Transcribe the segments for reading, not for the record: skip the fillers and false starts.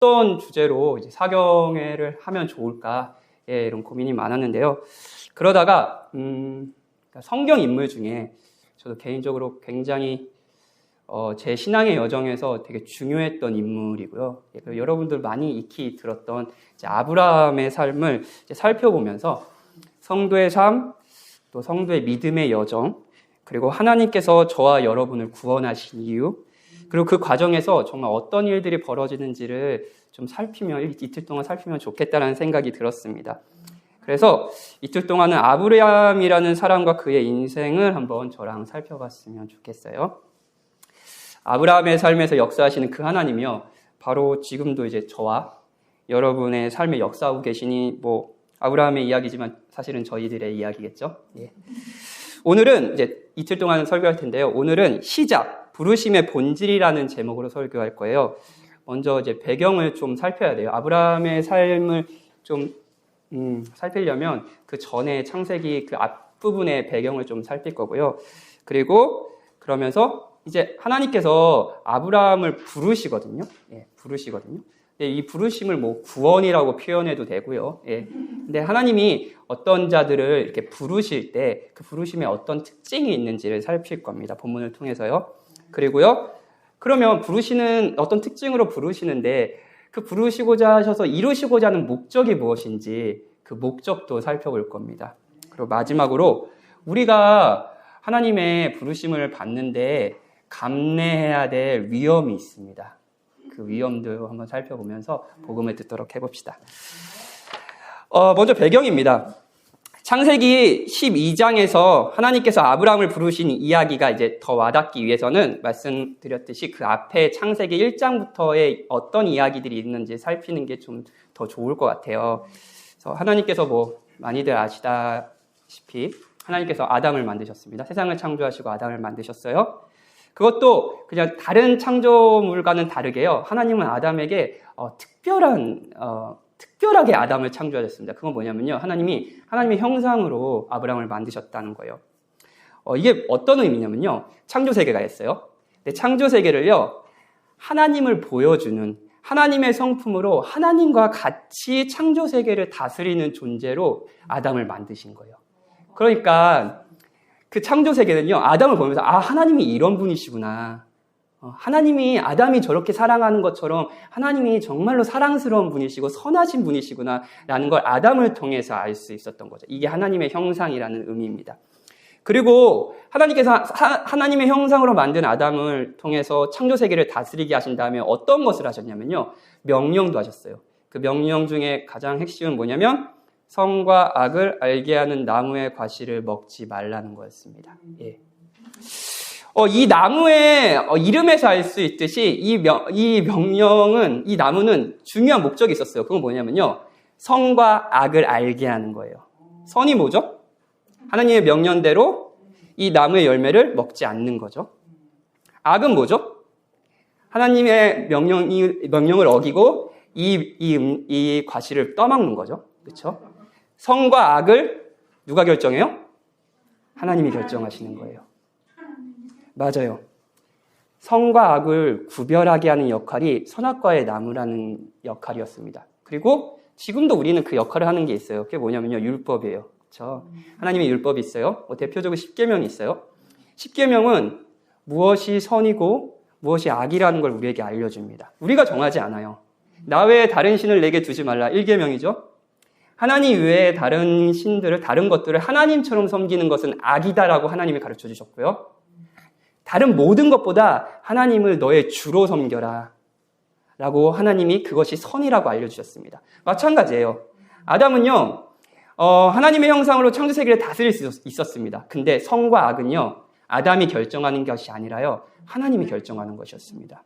어떤 주제로 이제 사경회를 하면 좋을까, 예, 이런 고민이 많았는데요. 그러다가 성경 인물 중에 저도 개인적으로 굉장히 제 신앙의 여정에서 되게 중요했던 인물이고요. 예, 그리고 여러분들 많이 익히 들었던 이제 아브라함의 삶을 이제 살펴보면서 성도의 삶, 또 성도의 믿음의 여정, 그리고 하나님께서 저와 여러분을 구원하신 이유, 그리고 그 과정에서 정말 어떤 일들이 벌어지는지를 좀 살피면, 이틀 동안 살피면 좋겠다는 생각이 들었습니다. 그래서 이틀 동안은 아브라함이라는 사람과 그의 인생을 한번 저랑 살펴봤으면 좋겠어요. 아브라함의 삶에서 역사하시는 그 하나님이요, 바로 지금도 이제 저와 여러분의 삶에 역사하고 계시니, 뭐 아브라함의 이야기지만 사실은 저희들의 이야기겠죠. 예. 오늘은 이제 이틀 동안 설교할 텐데요. 오늘은 시작, 부르심의 본질이라는 제목으로 설교할 거예요. 먼저 이제 배경을 좀 살펴야 돼요. 아브라함의 삶을 좀 살피려면 그 전에 창세기 그 앞부분의 배경을 좀 살필 거고요. 그리고 그러면서 이제 하나님께서 아브라함을 부르시거든요. 예, 부르시거든요. 이 부르심을 뭐 구원이라고 표현해도 되고요. 예. 근데 하나님이 어떤 자들을 이렇게 부르실 때 그 부르심에 어떤 특징이 있는지를 살필 겁니다. 본문을 통해서요. 그리고요, 그러면 부르시는 어떤 특징으로 부르시는데 그 부르시고자 하셔서 이루시고자 하는 목적이 무엇인지 그 목적도 살펴볼 겁니다. 그리고 마지막으로 우리가 하나님의 부르심을 받는데 감내해야 될 위험이 있습니다. 그 위험도 한번 살펴보면서 복음을 듣도록 해봅시다. 먼저 배경입니다. 창세기 12장에서 하나님께서 아브라함을 부르신 이야기가 이제 더 와닿기 위해서는 말씀드렸듯이 그 앞에 창세기 1장부터의 어떤 이야기들이 있는지 살피는 게 좀 더 좋을 것 같아요. 그래서 하나님께서 뭐 많이들 아시다시피 하나님께서 아담을 만드셨습니다. 세상을 창조하시고 아담을 만드셨어요. 그것도 그냥 다른 창조물과는 다르게요. 하나님은 아담에게 특별하게 아담을 창조하셨습니다. 그건 뭐냐면요. 하나님이 하나님의 형상으로 아브라함을 만드셨다는 거예요. 이게 어떤 의미냐면요. 창조세계가 있어요. 근데 창조세계를요, 하나님을 보여주는 하나님의 성품으로 하나님과 같이 창조세계를 다스리는 존재로 아담을 만드신 거예요. 그러니까 그 창조세계는요, 아담을 보면서 하나님이 이런 분이시구나. 하나님이 아담이 저렇게 사랑하는 것처럼 하나님이 정말로 사랑스러운 분이시고 선하신 분이시구나 라는 걸 아담을 통해서 알 수 있었던 거죠. 이게 하나님의 형상이라는 의미입니다. 그리고 하나님께서 하나님의 형상으로 만든 아담을 통해서 창조세계를 다스리게 하신 다음에 어떤 것을 하셨냐면요, 명령도 하셨어요. 그 명령 중에 가장 핵심은 뭐냐면 선과 악을 알게 하는 나무의 과실을 먹지 말라는 거였습니다. 예. 이 나무의 이름에서 알 수 있듯이 이 나무는 중요한 목적이 있었어요. 그건 뭐냐면요, 선과 악을 알게 하는 거예요. 선이 뭐죠? 하나님의 명령대로 이 나무의 열매를 먹지 않는 거죠. 악은 뭐죠? 하나님의 명령을 어기고 이 과실을 떠먹는 거죠. 그렇죠? 선과 악을 누가 결정해요? 하나님이 결정하시는 거예요. 맞아요. 선과 악을 구별하게 하는 역할이 선악과의 나무라는 역할이었습니다. 그리고 지금도 우리는 그 역할을 하는 게 있어요. 그게 뭐냐면요, 율법이에요. 그렇죠? 하나님의 율법이 있어요. 대표적으로 십계명이 있어요. 십계명은 무엇이 선이고 무엇이 악이라는 걸 우리에게 알려줍니다. 우리가 정하지 않아요. 나 외에 다른 신을 내게 두지 말라. 1계명이죠. 하나님 외에 다른 신들을, 다른 것들을 하나님처럼 섬기는 것은 악이다라고 하나님이 가르쳐 주셨고요. 다른 모든 것보다 하나님을 너의 주로 섬겨라 라고 하나님이 그것이 선이라고 알려주셨습니다. 마찬가지예요. 아담은요, 하나님의 형상으로 창조세계를 다스릴 수 있었습니다. 근데 선과 악은요, 아담이 결정하는 것이 아니라요, 하나님이 결정하는 것이었습니다.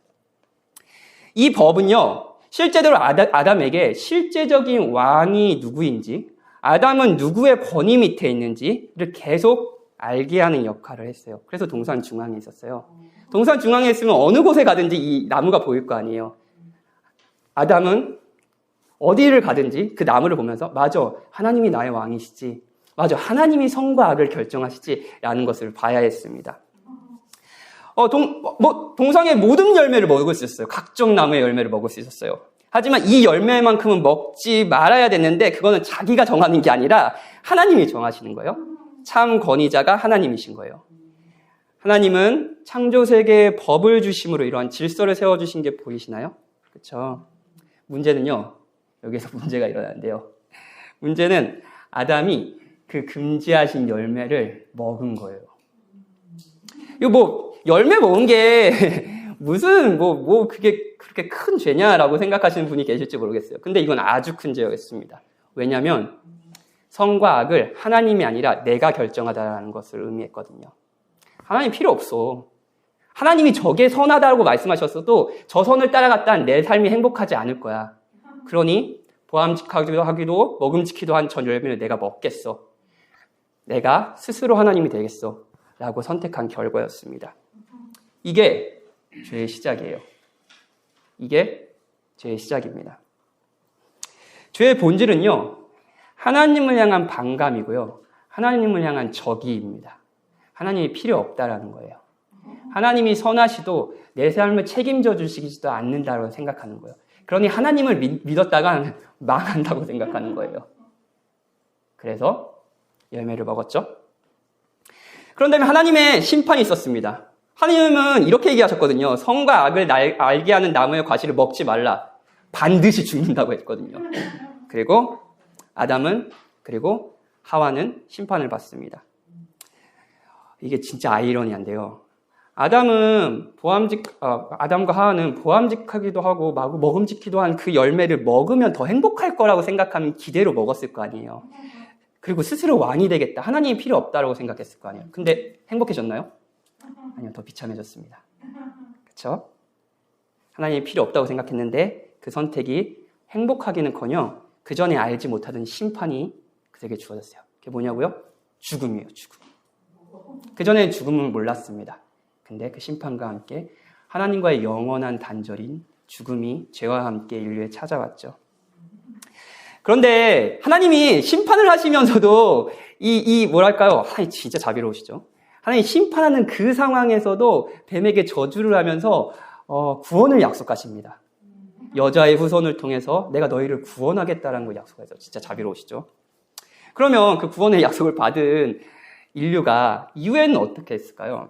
이 법은요, 실제로 아담에게 실제적인 왕이 누구인지, 아담은 누구의 권위 밑에 있는지를 계속 알게 하는 역할을 했어요. 그래서 동산 중앙에 있었어요. 동산 중앙에 있으면 어느 곳에 가든지 이 나무가 보일 거 아니에요. 아담은 어디를 가든지 그 나무를 보면서 맞아, 하나님이 나의 왕이시지, 맞아, 하나님이 선과 악을 결정하시지 라는 것을 봐야 했습니다. 동상의 모든 열매를 먹을 수 있었어요. 각종 나무의 열매를 먹을 수 있었어요. 하지만 이 열매만큼은 먹지 말아야 되는데 그거는 자기가 정하는 게 아니라 하나님이 정하시는 거예요. 참 권위자가 하나님이신 거예요. 하나님은 창조 세계에 법을 주심으로 이러한 질서를 세워주신 게 보이시나요? 그렇죠? 문제는요. 여기서 문제가 일어나는데요. 문제는 아담이 그 금지하신 열매를 먹은 거예요. 이거 뭐 열매 먹은 게 무슨 그게 그렇게 큰 죄냐라고 생각하시는 분이 계실지 모르겠어요. 근데 이건 아주 큰 죄였습니다. 왜냐하면 선과 악을 하나님이 아니라 내가 결정하다라는 것을 의미했거든요. 하나님 필요 없어. 하나님이 저게 선하다고 말씀하셨어도 저 선을 따라갔다는 내 삶이 행복하지 않을 거야. 그러니 보암직하기도 하기도 먹음직히도 한 전 열매를 내가 먹겠어. 내가 스스로 하나님이 되겠어. 라고 선택한 결과였습니다. 이게 죄의 시작이에요. 이게 죄의 시작입니다. 죄의 본질은요. 하나님을 향한 반감이고요. 하나님을 향한 적이입니다. 하나님이 필요 없다라는 거예요. 하나님이 선하시도 내 삶을 책임져 주시지도 않는다고 생각하는 거예요. 그러니 하나님을 믿었다가 망한다고 생각하는 거예요. 그래서 열매를 먹었죠. 그런데 하나님의 심판이 있었습니다. 하나님은 이렇게 얘기하셨거든요. 선과 악을 알게 하는 나무의 과실을 먹지 말라. 반드시 죽는다고 했거든요. 그리고 아담은 그리고 하와는 심판을 받습니다. 이게 진짜 아이러니한데요. 아담과 하와는 보암직하기도 하고 먹음직히도 한 그 열매를 먹으면 더 행복할 거라고 생각하는 기대로 먹었을 거 아니에요. 그리고 스스로 왕이 되겠다. 하나님이 필요 없다라고 생각했을 거 아니에요. 근데 행복해졌나요? 아니요, 더 비참해졌습니다. 그렇죠? 하나님이 필요 없다고 생각했는데 그 선택이 행복하기는커녕 그 전에 알지 못하던 심판이 그에게 주어졌어요. 그게 뭐냐고요? 죽음이에요, 죽음. 그 전에는 죽음을 몰랐습니다. 근데 그 심판과 함께 하나님과의 영원한 단절인 죽음이 죄와 함께 인류에 찾아왔죠. 그런데 하나님이 심판을 하시면서도 하나님 진짜 자비로우시죠. 하나님 심판하는 그 상황에서도 뱀에게 저주를 하면서 구원을 약속하십니다. 여자의 후손을 통해서 내가 너희를 구원하겠다라는 걸 약속해서 진짜 자비로우시죠. 그러면 그 구원의 약속을 받은 인류가 이후에는 어떻게 했을까요?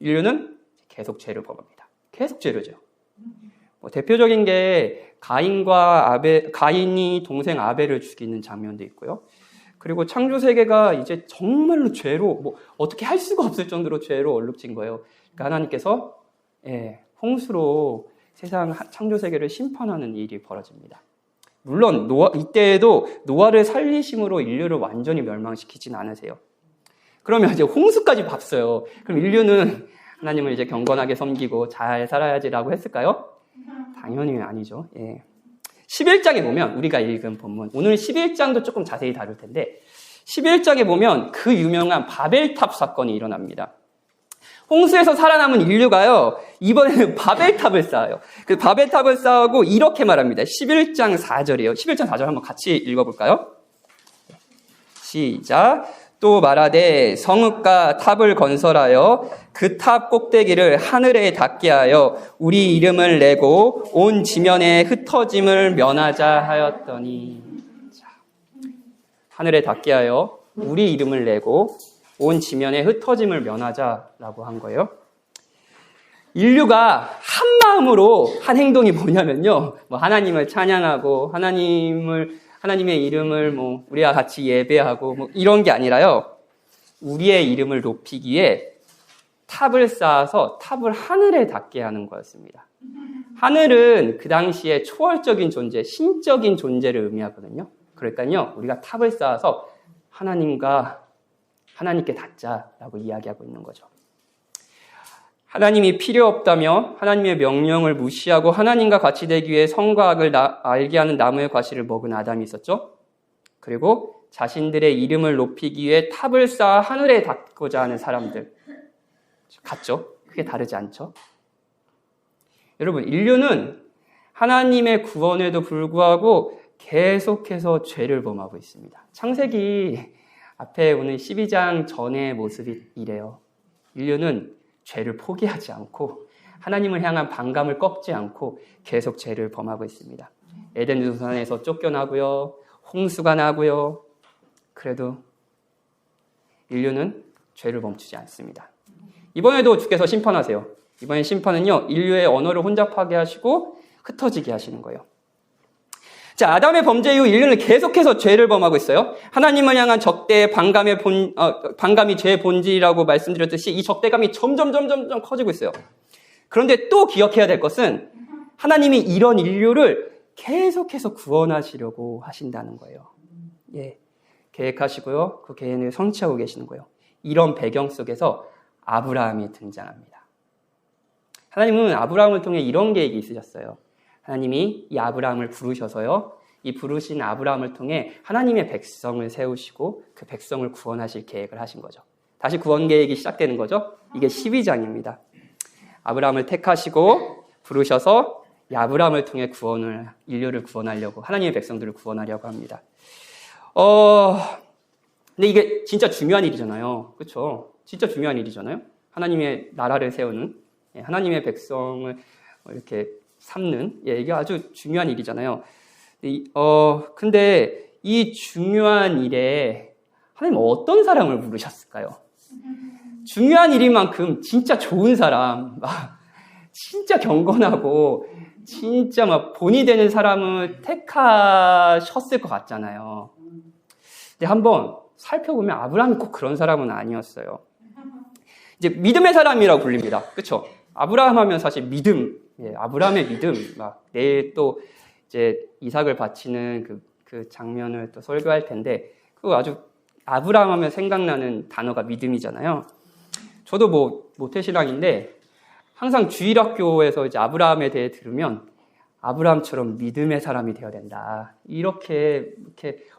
인류는 계속 죄를 범합니다. 계속 죄를 져요. 대표적인 게 가인이 동생 아벨을 죽이는 장면도 있고요. 그리고 창조 세계가 이제 정말로 죄로 어떻게 할 수가 없을 정도로 죄로 얼룩진 거예요. 그러니까 하나님께서 홍수로 세상 창조 세계를 심판하는 일이 벌어집니다. 물론 이때에도 노아를 살리심으로 인류를 완전히 멸망시키진 않으세요. 그러면 이제 홍수까지 봤어요. 그럼 인류는 하나님을 이제 경건하게 섬기고 잘 살아야지라고 했을까요? 당연히 아니죠. 11장에 보면 우리가 읽은 본문, 오늘 11장도 조금 자세히 다룰 텐데 11장에 보면 그 유명한 바벨탑 사건이 일어납니다. 홍수에서 살아남은 인류가요, 이번에는 바벨탑을 쌓아요. 그 바벨탑을 쌓고 이렇게 말합니다. 11장 4절이에요. 11장 4절 한번 같이 읽어볼까요? 시작. 또 말하되 성읍과 탑을 건설하여 그 탑 꼭대기를 하늘에 닿게 하여 우리 이름을 내고 온 지면에 흩어짐을 면하자 하였더니, 자, 하늘에 닿게 하여 우리 이름을 내고 온 지면에 흩어짐을 면하자라고 한 거예요. 인류가 한 마음으로 한 행동이 뭐냐면요, 하나님을 찬양하고 하나님의 이름을 우리와 같이 예배하고 이런 게 아니라요, 우리의 이름을 높이기 위해 탑을 쌓아서 탑을 하늘에 닿게 하는 거였습니다. 하늘은 그 당시에 초월적인 존재, 신적인 존재를 의미하거든요. 그러니까요, 우리가 탑을 쌓아서 하나님께 닿자라고 이야기하고 있는 거죠. 하나님이 필요 없다며 하나님의 명령을 무시하고 하나님과 같이 되기 위해 선과 악을 알게 하는 나무의 과실을 먹은 아담이 있었죠. 그리고 자신들의 이름을 높이기 위해 탑을 쌓아 하늘에 닿고자 하는 사람들. 같죠? 크게 다르지 않죠? 여러분, 인류는 하나님의 구원에도 불구하고 계속해서 죄를 범하고 있습니다. 창세기 앞에 오늘 12장 전의 모습이 이래요. 인류는 죄를 포기하지 않고 하나님을 향한 반감을 꺾지 않고 계속 죄를 범하고 있습니다. 에덴 동산에서 쫓겨나고요. 홍수가 나고요. 그래도 인류는 죄를 멈추지 않습니다. 이번에도 주께서 심판하세요. 이번에 심판은요, 인류의 언어를 혼잡하게 하시고 흩어지게 하시는 거예요. 자, 아담의 범죄 이후 인류는 계속해서 죄를 범하고 있어요. 하나님을 향한 적대, 반감이 죄의 본질이라고 말씀드렸듯이 이 적대감이 점점 커지고 있어요. 그런데 또 기억해야 될 것은 하나님이 이런 인류를 계속해서 구원하시려고 하신다는 거예요. 예, 계획하시고요. 그 계획을 성취하고 계시는 거예요. 이런 배경 속에서 아브라함이 등장합니다. 하나님은 아브라함을 통해 이런 계획이 있으셨어요. 하나님이 이 아브라함을 부르셔서요. 이 부르신 아브라함을 통해 하나님의 백성을 세우시고 그 백성을 구원하실 계획을 하신 거죠. 다시 구원 계획이 시작되는 거죠. 이게 12장입니다. 아브라함을 택하시고 부르셔서 이 아브라함을 통해 인류를 구원하려고, 하나님의 백성들을 구원하려고 합니다. 근데 이게 진짜 중요한 일이잖아요. 그렇죠? 진짜 중요한 일이잖아요. 하나님의 나라를 세우는, 하나님의 백성을 이렇게 삼는, 이게 아주 중요한 일이잖아요. 근데 이 중요한 일에 하나님 어떤 사람을 부르셨을까요? 중요한 일인 만큼 진짜 좋은 사람, 진짜 경건하고 진짜 막 본이 되는 사람을 택하셨을 것 같잖아요. 근데 한번 살펴보면 아브라함이 꼭 그런 사람은 아니었어요. 이제 믿음의 사람이라고 불립니다. 그렇죠? 아브라함 하면 사실 믿음, 아브라함의 믿음, 내일 또 이제 이삭을 바치는 그 장면을 또 설교할 텐데, 그거 아주 아브라함 하면 생각나는 단어가 믿음이잖아요. 저도 모태신앙인데 항상 주일학교에서 이제 아브라함에 대해 들으면 아브라함처럼 믿음의 사람이 되어야 된다. 이렇게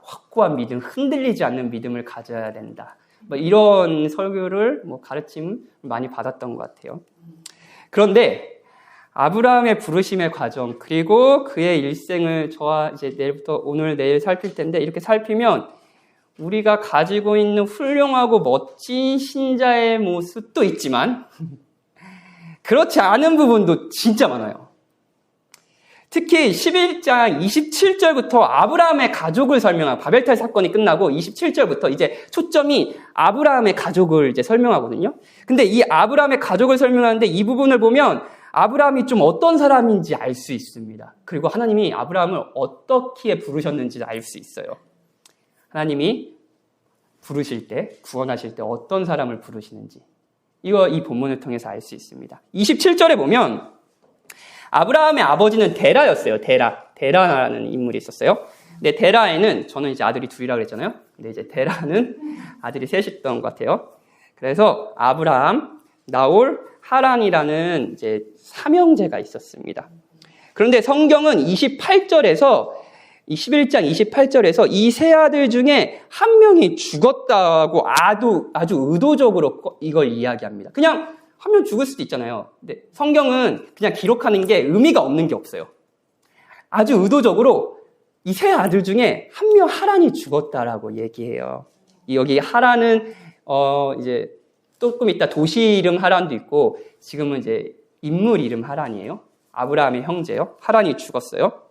확고한 믿음, 흔들리지 않는 믿음을 가져야 된다. 이런 설교를 가르침을 많이 받았던 것 같아요. 그런데 아브라함의 부르심의 과정, 그리고 그의 일생을 저와 이제 오늘 내일 살필 텐데, 이렇게 살피면 우리가 가지고 있는 훌륭하고 멋진 신자의 모습도 있지만 그렇지 않은 부분도 진짜 많아요. 특히 11장 27절부터 아브라함의 가족을 설명한 바벨탑 사건이 끝나고 27절부터 이제 초점이 아브라함의 가족을 이제 설명하거든요. 근데 이 아브라함의 가족을 설명하는데 이 부분을 보면 아브라함이 좀 어떤 사람인지 알 수 있습니다. 그리고 하나님이 아브라함을 어떻게 부르셨는지도 알 수 있어요. 하나님이 부르실 때, 구원하실 때 어떤 사람을 부르시는지 이 본문을 통해서 알 수 있습니다. 27절에 보면 아브라함의 아버지는 데라였어요. 데라라는 인물이 있었어요. 근데 데라에는, 저는 이제 아들이 둘이라고 그랬잖아요. 근데 이제 데라는 아들이 셋이었던 것 같아요. 그래서 아브라함, 나홀, 하란이라는 이제 삼형제가 있었습니다. 그런데 성경은 28절에서 이 11장 28절에서 이 세 아들 중에 한 명이 죽었다고 아주 의도적으로 이걸 이야기합니다. 그냥 한 명 죽을 수도 있잖아요. 근데 성경은 그냥 기록하는 게 의미가 없는 게 없어요. 아주 의도적으로 이 세 아들 중에 한 명 하란이 죽었다라고 얘기해요. 여기 하란은 이제 조금 이따 도시 이름 하란도 있고, 지금은 이제 인물 이름 하란이에요. 아브라함의 형제요. 하란이 죽었어요.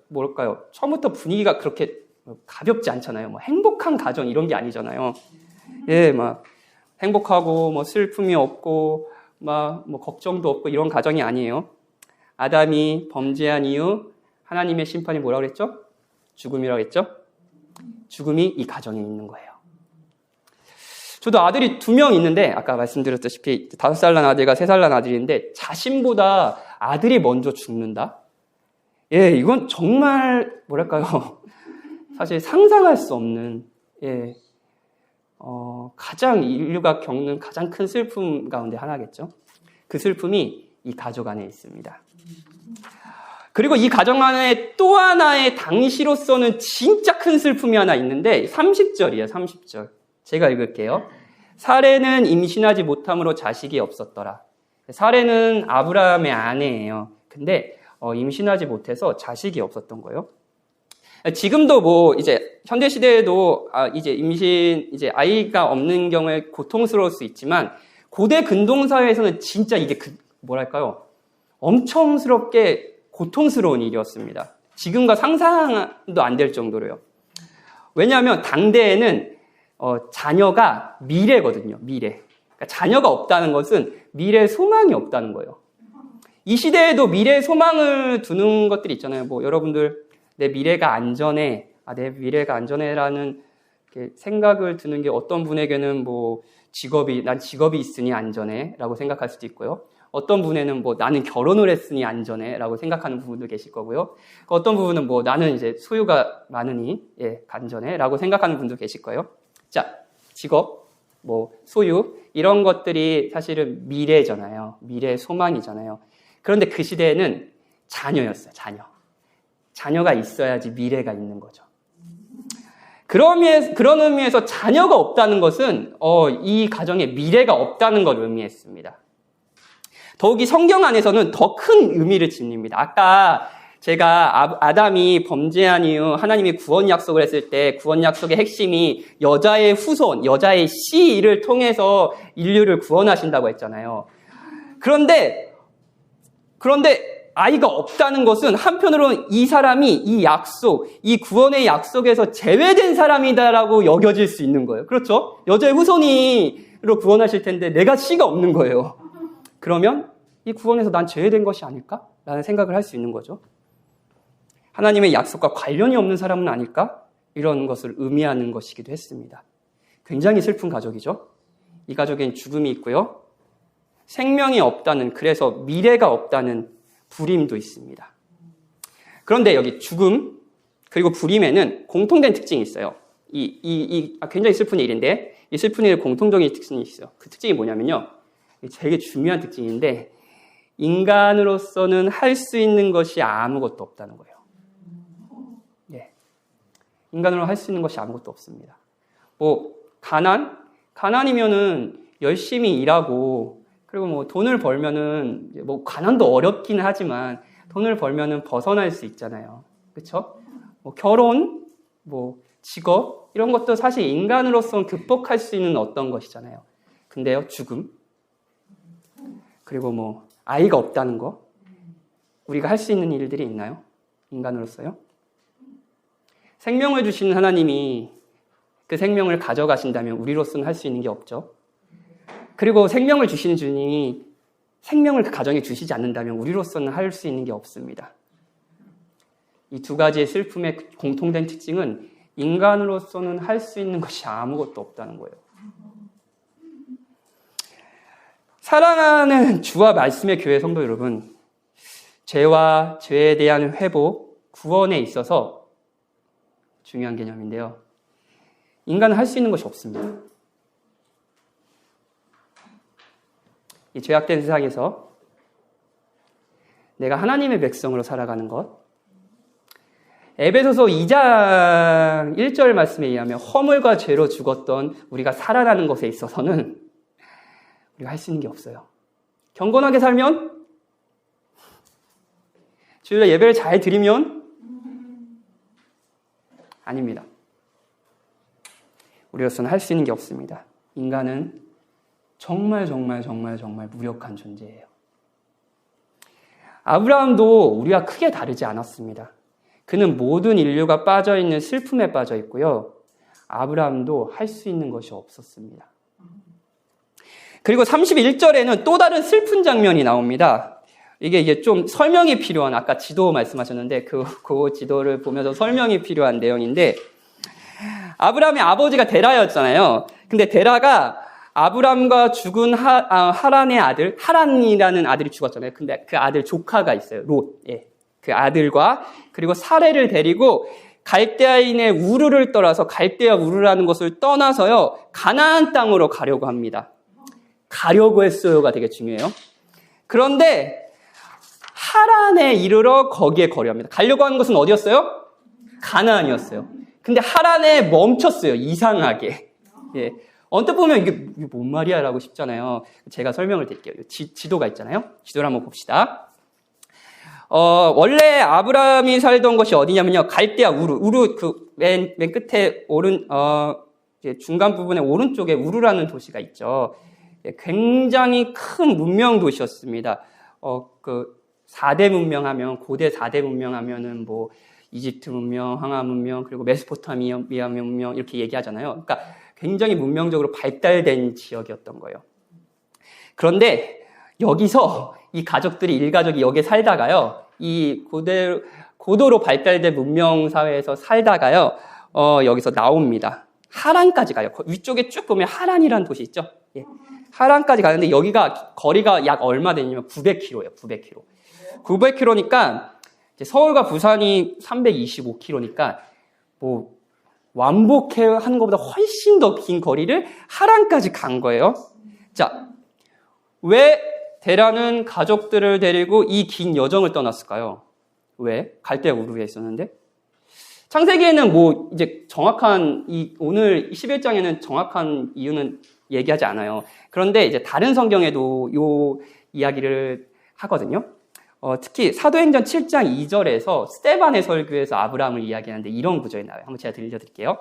뭘까요? 처음부터 분위기가 그렇게 가볍지 않잖아요. 행복한 가정 이런 게 아니잖아요. 행복하고 슬픔이 없고 걱정도 없고 이런 가정이 아니에요. 아담이 범죄한 이후 하나님의 심판이 뭐라고 그랬죠? 죽음이라고 했죠? 죽음이 이 가정에 있는 거예요. 저도 아들이 2명 있는데, 아까 말씀드렸다시피 5살 난 아들과 3살 난 아들인데, 자신보다 아들이 먼저 죽는다? 이건 정말 사실 상상할 수 없는, 가장 인류가 겪는 가장 큰 슬픔 가운데 하나겠죠. 그 슬픔이 이 가족 안에 있습니다. 그리고 이 가정 안에 또 하나의 당시로서는 진짜 큰 슬픔이 하나 있는데 30절이에요. 30절. 제가 읽을게요. 사레는 임신하지 못함으로 자식이 없었더라. 사레는 아브라함의 아내예요. 근데 임신하지 못해서 자식이 없었던 거예요. 지금도 이제 현대 시대에도 이제 아이가 없는 경우에 고통스러울 수 있지만, 고대 근동 사회에서는 진짜 이게 뭐랄까요? 엄청스럽게 고통스러운 일이었습니다. 지금과 상상도 안 될 정도로요. 왜냐하면 당대에는 자녀가 미래거든요. 미래. 그러니까 자녀가 없다는 것은 미래의 소망이 없다는 거예요. 이 시대에도 미래의 소망을 두는 것들이 있잖아요. 뭐 여러분들 내 미래가 안전해, 내 미래가 안전해라는 생각을 드는 게 어떤 분에게는 뭐 난 직업이 있으니 안전해라고 생각할 수도 있고요. 어떤 분에는 뭐 나는 결혼을 했으니 안전해라고 생각하는 부분도 계실 거고요. 어떤 부분은 뭐 나는 이제 소유가 많으니 안전해라고 생각하는 분도 계실 거예요. 자, 직업, 뭐 소유 이런 것들이 사실은 미래잖아요. 미래의 소망이잖아요. 그런데 그 시대에는 자녀였어요. 자녀가 있어야지 미래가 있는 거죠. 그런 의미에서 자녀가 없다는 것은 이 가정에 미래가 없다는 걸 의미했습니다. 더욱이 성경 안에서는 더 큰 의미를 지닙니다. 아까 제가 아담이 범죄한 이후 하나님이 구원 약속을 했을 때 구원 약속의 핵심이 여자의 후손, 여자의 씨를 통해서 인류를 구원하신다고 했잖아요. 그런데 아이가 없다는 것은 한편으로는 이 사람이 이 약속, 이 구원의 약속에서 제외된 사람이다라고 여겨질 수 있는 거예요. 그렇죠? 여자의 후손이로 구원하실 텐데 내가 씨가 없는 거예요. 그러면 이 구원에서 난 제외된 것이 아닐까? 라는 생각을 할 수 있는 거죠. 하나님의 약속과 관련이 없는 사람은 아닐까? 이런 것을 의미하는 것이기도 했습니다. 굉장히 슬픈 가족이죠. 이 가족엔 죽음이 있고요. 생명이 없다는, 그래서 미래가 없다는 불임도 있습니다. 그런데 여기 죽음 그리고 불임에는 공통된 특징이 있어요. 굉장히 슬픈 일인데 이 슬픈 일의 공통적인 특징이 있어요. 그 특징이 뭐냐면요. 되게 중요한 특징인데 인간으로서는 할 수 있는 것이 아무것도 없다는 거예요. 인간으로 할 수 있는 것이 아무것도 없습니다. 뭐 가난이면은 열심히 일하고 그리고 뭐 돈을 벌면은 뭐 가난도 어렵긴 하지만 돈을 벌면은 벗어날 수 있잖아요. 그렇죠? 뭐 결혼, 뭐 직업 이런 것도 사실 인간으로서는 극복할 수 있는 어떤 것이잖아요. 근데요, 죽음 그리고 뭐 아이가 없다는 거 우리가 할 수 있는 일들이 있나요? 인간으로서요? 생명을 주시는 하나님이 그 생명을 가져가신다면 우리로서는 할 수 있는 게 없죠. 그리고 생명을 주시는 주님이 생명을 그 가정에 주시지 않는다면 우리로서는 할 수 있는 게 없습니다. 이 두 가지의 슬픔의 공통된 특징은 인간으로서는 할 수 있는 것이 아무것도 없다는 거예요. 사랑하는 주와 말씀의 교회 성도 여러분, 죄와 죄에 대한 회복, 구원에 있어서 중요한 개념인데요. 인간은 할 수 있는 것이 없습니다. 이 죄악된 세상에서 내가 하나님의 백성으로 살아가는 것, 에베소서 2장 1절 말씀에 의하면 허물과 죄로 죽었던 우리가 살아나는 것에 있어서는 우리가 할 수 있는 게 없어요. 경건하게 살면, 주일날 예배를 잘 드리면 아닙니다. 우리로서는 할 수 있는 게 없습니다. 인간은 정말 무력한 존재예요. 아브라함도 우리와 크게 다르지 않았습니다. 그는 모든 인류가 빠져있는 슬픔에 빠져 있고요. 아브라함도 할 수 있는 것이 없었습니다. 그리고 31절에는 또 다른 슬픈 장면이 나옵니다. 이게 좀 설명이 필요한, 아까 지도 말씀하셨는데 그 지도를 보면서 설명이 필요한 내용인데, 아브라함의 아버지가 데라였잖아요. 근데 데라가 아브람과 죽은 하란의 아들, 하란이라는 아들이 죽었잖아요. 근데 그 아들 조카가 있어요. 롯. 그 아들과 그리고 사레를 데리고 갈대아인의 우르를 떠나서, 갈대아 우르라는 곳을 떠나서요, 가나안 땅으로 가려고 합니다. 가려고 했어요가 되게 중요해요. 그런데 하란에 이르러 거기에 거류합니다. 가려고 하는 곳은 어디였어요? 가나안이었어요. 근데 하란에 멈췄어요. 이상하게. 언뜻 보면 이게 뭔 말이야 라고 싶잖아요. 제가 설명을 드릴게요. 지도가 있잖아요. 지도를 한번 봅시다. 원래 아브라함이 살던 곳이 어디냐면요. 갈대아 우르 맨 끝에 중간 부분에 오른쪽에 우르라는 도시가 있죠. 굉장히 큰 문명 도시였습니다. 그 4대 문명 하면, 고대 4대 문명 하면은 뭐, 이집트 문명, 황하 문명, 그리고 메소포타미아 문명, 이렇게 얘기하잖아요. 그러니까 굉장히 문명적으로 발달된 지역이었던 거예요. 그런데 여기서 이 가족들이, 일가족이 여기에 살다가요, 이 고도로 발달된 문명 사회에서 살다가요, 여기서 나옵니다. 하란까지 가요. 위쪽에 쭉 보면 하란이라는 도시 있죠? 예. 하란까지 가는데 여기가 거리가 약 얼마 되냐면 900km예요. 900km. 900km니까 서울과 부산이 325km니까 뭐 완복하는 것보다 훨씬 더 긴 거리를 하란까지 간 거예요. 자, 왜 데라는 가족들을 데리고 이 긴 여정을 떠났을까요? 왜? 갈대아 우르에 있었는데? 창세기에는 뭐 이제 정확한 오늘 11장에는 정확한 이유는 얘기하지 않아요. 그런데 이제 다른 성경에도 요 이야기를 하거든요. 특히 사도행전 7장 2절에서 스데반의 설교에서 아브라함을 이야기하는데 이런 구절이 나와요. 한번 제가 들려드릴게요.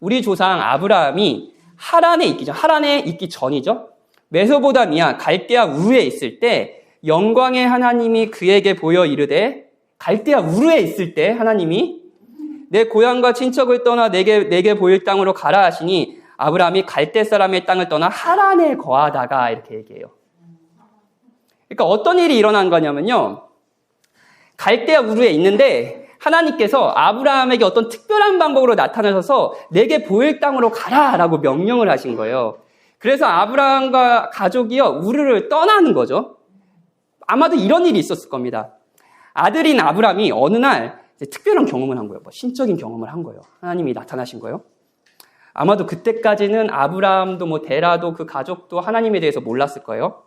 우리 조상 아브라함이 하란에 있기 전이죠. 메소포타미아 갈대아 우르에 있을 때 영광의 하나님이 그에게 보여 이르되, 갈대아 우르에 있을 때 하나님이 내 고향과 친척을 떠나 내게 보일 땅으로 가라 하시니 아브라함이 갈대 사람의 땅을 떠나 하란에 거하다가, 이렇게 얘기해요. 그러니까 어떤 일이 일어난 거냐면요, 갈대아 우르에 있는데 하나님께서 아브라함에게 어떤 특별한 방법으로 나타나셔서 내게 보일 땅으로 가라라고 명령을 하신 거예요. 그래서 아브라함과 가족이요, 우르를 떠나는 거죠. 아마도 이런 일이 있었을 겁니다. 아들인 아브라함이 어느 날 특별한 경험을 한 거예요. 뭐 신적인 경험을 한 거예요. 하나님이 나타나신 거예요. 아마도 그때까지는 아브라함도 뭐 데라도 그 가족도 하나님에 대해서 몰랐을 거예요.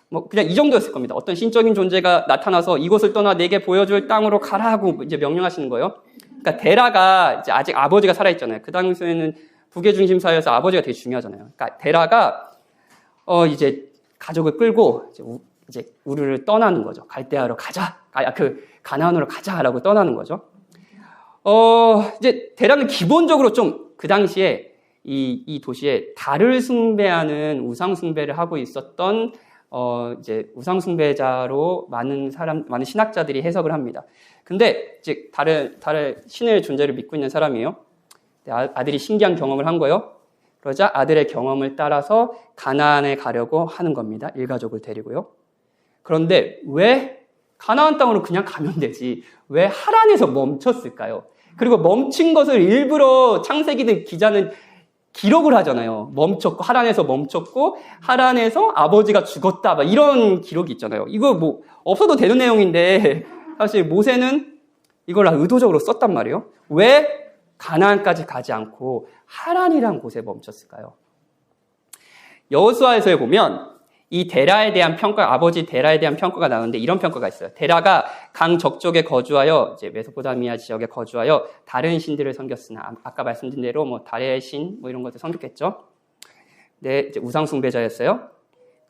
뭐 그냥 이 정도였을 겁니다. 어떤 신적인 존재가 나타나서 이곳을 떠나 내게 보여줄 땅으로 가라고 이제 명령하시는 거예요. 그러니까 데라가 이제 아직 아버지가 살아있잖아요. 그 당시에는 부계 중심 사회에서 아버지가 되게 중요하잖아요. 그러니까 데라가 이제 가족을 끌고 이제 우르를 떠나는 거죠. 갈대아로 가자. 가나안으로 가자라고 떠나는 거죠. 이제 데라는 기본적으로 좀 그 당시에 이 도시에 달을 숭배하는 우상 숭배를 하고 있었던 이제 우상 숭배자로 많은 신학자들이 해석을 합니다. 근데 이제 달의 신의 존재를 믿고 있는 사람이에요. 아들이 신기한 경험을 한 거예요. 그러자 아들의 경험을 따라서 가나안에 가려고 하는 겁니다. 일가족을 데리고요. 그런데 왜 가나안 땅으로 그냥 가면 되지, 왜 하란에서 멈췄을까요? 그리고 멈춘 것을 일부러 창세기 기자는 기록을 하잖아요. 하란에서 멈췄고, 하란에서 아버지가 죽었다, 막 이런 기록이 있잖아요. 이거 뭐 없어도 되는 내용인데 사실 모세는 이걸 의도적으로 썼단 말이에요. 왜 가나안까지 가지 않고 하란이란 곳에 멈췄을까요? 여호수아에서 보면 이 데라에 대한 평가, 아버지 데라에 대한 평가가 나오는데 이런 평가가 있어요. 데라가 강 적쪽에 거주하여, 이제 메소포타미아 지역에 거주하여 다른 신들을 섬겼으나, 아까 말씀드린 대로 뭐 달의 신 뭐 이런 것들 섬겼겠죠. 네, 이제 우상 숭배자였어요.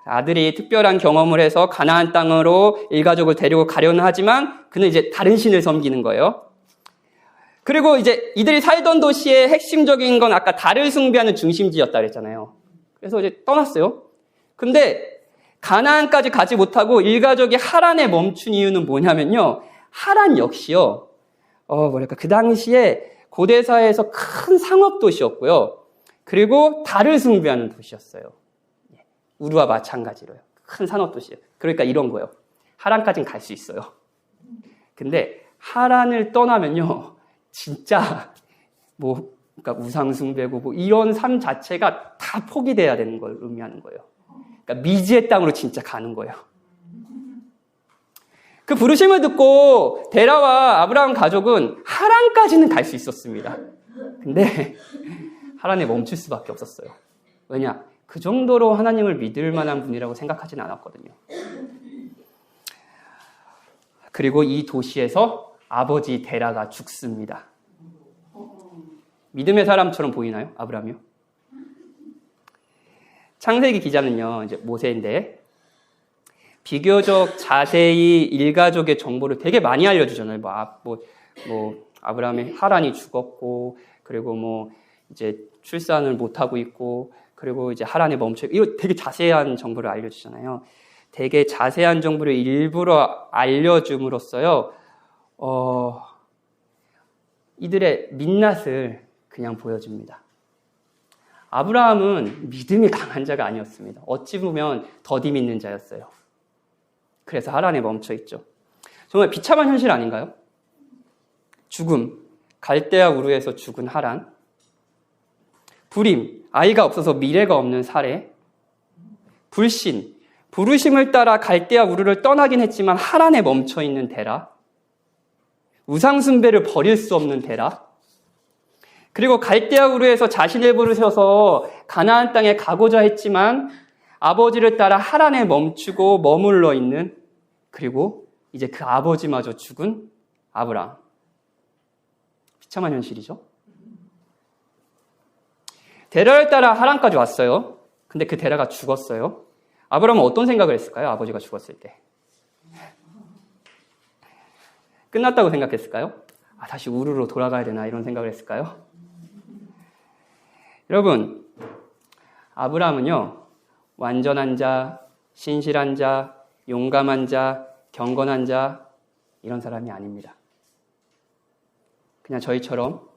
아들이 특별한 경험을 해서 가나안 땅으로 일가족을 데리고 가려는 하지만 그는 이제 다른 신을 섬기는 거예요. 그리고 이제 이들이 살던 도시의 핵심적인 건 아까 달을 숭배하는 중심지였다 그랬잖아요. 그래서 이제 떠났어요. 근데 가나안까지 가지 못하고 일가족이 하란에 멈춘 이유는 뭐냐면요, 하란 역시요, 그 당시에 고대사회에서 큰 상업 도시였고요. 그리고 달을 숭배하는 도시였어요. 우르와 마찬가지로요. 큰 산업 도시예요. 그러니까 이런 거예요. 하란까지는 갈 수 있어요. 근데 하란을 떠나면요, 진짜 그러니까 우상 숭배고 뭐 이런 삶 자체가 다 포기돼야 되는 걸 의미하는 거예요. 그러니까 미지의 땅으로 진짜 가는 거예요. 그 부르심을 듣고 데라와 아브라함 가족은 하란까지는 갈 수 있었습니다. 근데 하란에 멈출 수밖에 없었어요. 왜냐? 그 정도로 하나님을 믿을 만한 분이라고 생각하지는 않았거든요. 그리고 이 도시에서 아버지 데라가 죽습니다. 믿음의 사람처럼 보이나요? 아브라함이요? 창세기 기자는요, 이제 모세인데, 비교적 자세히 일가족의 정보를 되게 많이 알려주잖아요. 아브라함의 하란이 죽었고, 그리고 이제 출산을 못하고 있고, 그리고 이제 하란에 멈춰, 이거 되게 자세한 정보를 알려주잖아요. 되게 자세한 정보를 일부러 알려줌으로써요, 이들의 민낯을 그냥 보여줍니다. 아브라함은 믿음이 강한 자가 아니었습니다. 어찌 보면 더디 믿는 자였어요. 그래서 하란에 멈춰 있죠. 정말 비참한 현실 아닌가요? 죽음, 갈대아 우르에서 죽은 하란, 불임, 아이가 없어서 미래가 없는 사례, 불신, 부르심을 따라 갈대아 우르를 떠나긴 했지만 하란에 멈춰 있는 데라, 우상 숭배를 버릴 수 없는 데라, 그리고 갈대아 우르에서 자신을 부르셔서 가나안 땅에 가고자 했지만 아버지를 따라 하란에 멈추고 머물러 있는, 그리고 이제 그 아버지마저 죽은 아브라함. 비참한 현실이죠. 데라를 따라 하란까지 왔어요. 근데 그 데라가 죽었어요. 아브라함은 어떤 생각을 했을까요? 아버지가 죽었을 때. 끝났다고 생각했을까요? 다시 우르로 돌아가야 되나 이런 생각을 했을까요? 여러분, 아브라함은요, 완전한 자, 신실한 자, 용감한 자, 경건한 자, 이런 사람이 아닙니다. 그냥 저희처럼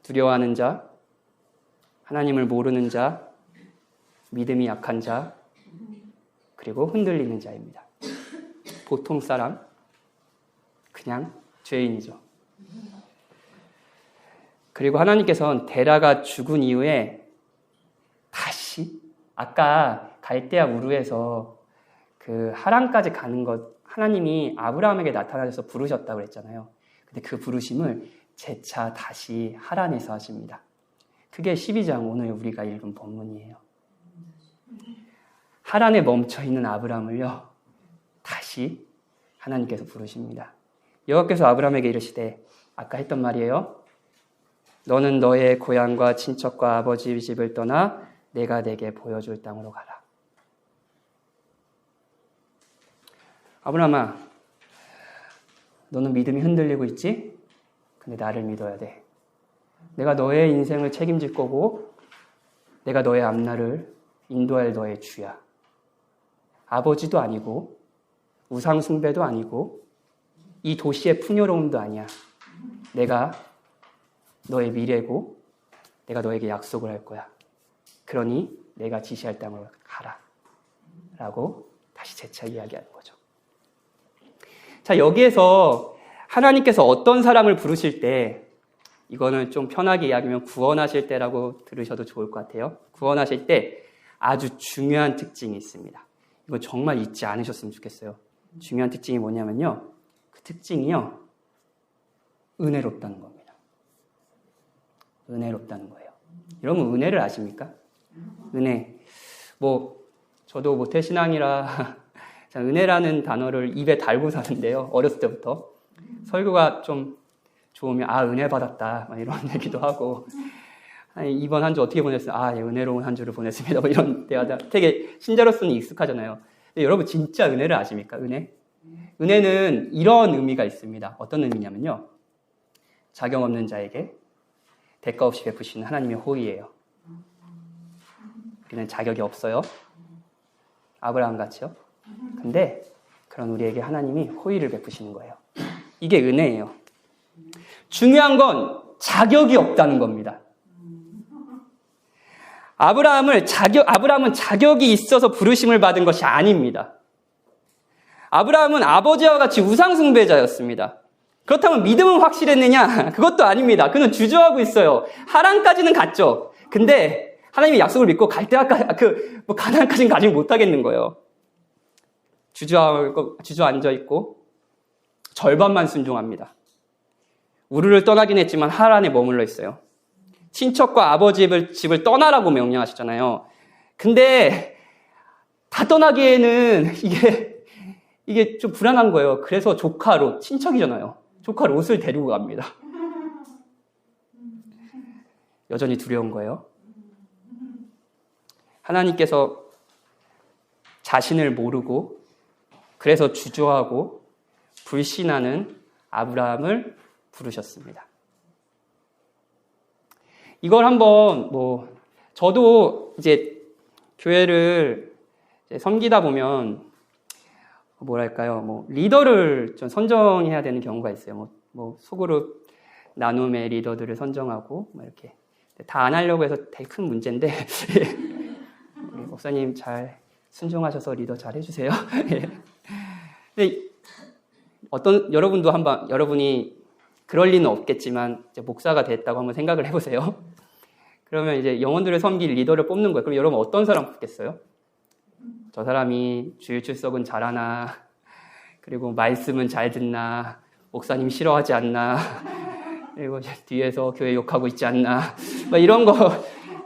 두려워하는 자, 하나님을 모르는 자, 믿음이 약한 자, 그리고 흔들리는 자입니다. 보통 사람, 그냥 죄인이죠. 그리고 하나님께서는 데라가 죽은 이후에 다시 아까 갈대아 우르에서 그 하란까지 가는 것 하나님이 아브라함에게 나타나셔서 부르셨다고 그랬잖아요. 근데 그 부르심을 재차 다시 하란에서 하십니다. 그게 12장 오늘 우리가 읽은 본문이에요. 하란에 멈춰있는 아브라함을요, 다시 하나님께서 부르십니다. 여호와께서 아브라함에게 이르시되, 아까 했던 말이에요. 너는 너의 고향과 친척과 아버지 집을 떠나 내가 내게 보여줄 땅으로 가라. 아브라함아, 너는 믿음이 흔들리고 있지? 근데 나를 믿어야 돼. 내가 너의 인생을 책임질 거고 내가 너의 앞날을 인도할 너의 주야. 아버지도 아니고 우상 숭배도 아니고 이 도시의 풍요로움도 아니야. 내가 너의 미래고 내가 너에게 약속을 할 거야. 그러니 내가 지시할 땅으로 가라. 라고 다시 재차 이야기하는 거죠. 자, 여기에서 하나님께서 어떤 사람을 부르실 때, 이거는 좀 편하게 이야기하면 구원하실 때라고 들으셔도 좋을 것 같아요. 구원하실 때 아주 중요한 특징이 있습니다. 이거 정말 잊지 않으셨으면 좋겠어요. 중요한 특징이 뭐냐면요. 그 특징이요, 은혜롭다는 겁니다. 은혜롭다는 거예요. 여러분, 은혜를 아십니까? 은혜. 저도 모태신앙이라 은혜라는 단어를 입에 달고 사는데요. 어렸을 때부터. 설교가 좀 좋으면, 은혜 받았다. 이런 얘기도 하고, 이번 한 주 어떻게 보냈어요? 은혜로운 한 주를 보냈습니다. 이런 대화가 되게 신자로서는 익숙하잖아요. 근데 여러분, 진짜 은혜를 아십니까? 은혜? 은혜는 이런 의미가 있습니다. 어떤 의미냐면요. 자격 없는 자에게 대가 없이 베푸시는 하나님의 호의예요. 우리는 자격이 없어요. 아브라함 같이요. 근데 그런 우리에게 하나님이 호의를 베푸시는 거예요. 이게 은혜예요. 중요한 건 자격이 없다는 겁니다. 아브라함은 자격이 있어서 부르심을 받은 것이 아닙니다. 아브라함은 아버지와 같이 우상숭배자였습니다. 그렇다면 믿음은 확실했느냐? 그것도 아닙니다. 그는 주저하고 있어요. 하란까지는 갔죠. 근데 하나님의 약속을 믿고 가나안까지는 가지 못하겠는 거예요. 주저앉아 있고 절반만 순종합니다. 우르를 떠나긴 했지만 하란에 머물러 있어요. 친척과 아버지 집을 떠나라고 명령하시잖아요. 근데 다 떠나기에는 이게 좀 불안한 거예요. 그래서 조카 롯, 친척이잖아요. 조카 롯을 데리고 갑니다. 여전히 두려운 거예요. 하나님께서 자신을 모르고 그래서 주저하고 불신하는 아브라함을 부르셨습니다. 이걸 한번 저도 이제 교회를 섬기다 보면 뭐랄까요, 리더를 좀 선정해야 되는 경우가 있어요. 소그룹 나눔의 리더들을 선정하고 이렇게 다 안 하려고 해서 되게 큰 문제인데 목사님 잘 순종하셔서 리더 잘 해주세요. 근데 여러분이 그럴 리는 없겠지만 이제 목사가 됐다고 한번 생각을 해보세요. 그러면 이제 영혼들을 섬길 리더를 뽑는 거예요. 그럼 여러분 어떤 사람 뽑겠어요? 저 사람이 주일 출석은 잘하나, 그리고 말씀은 잘 듣나, 목사님 싫어하지 않나, 그리고 뒤에서 교회 욕하고 있지 않나, 이런 거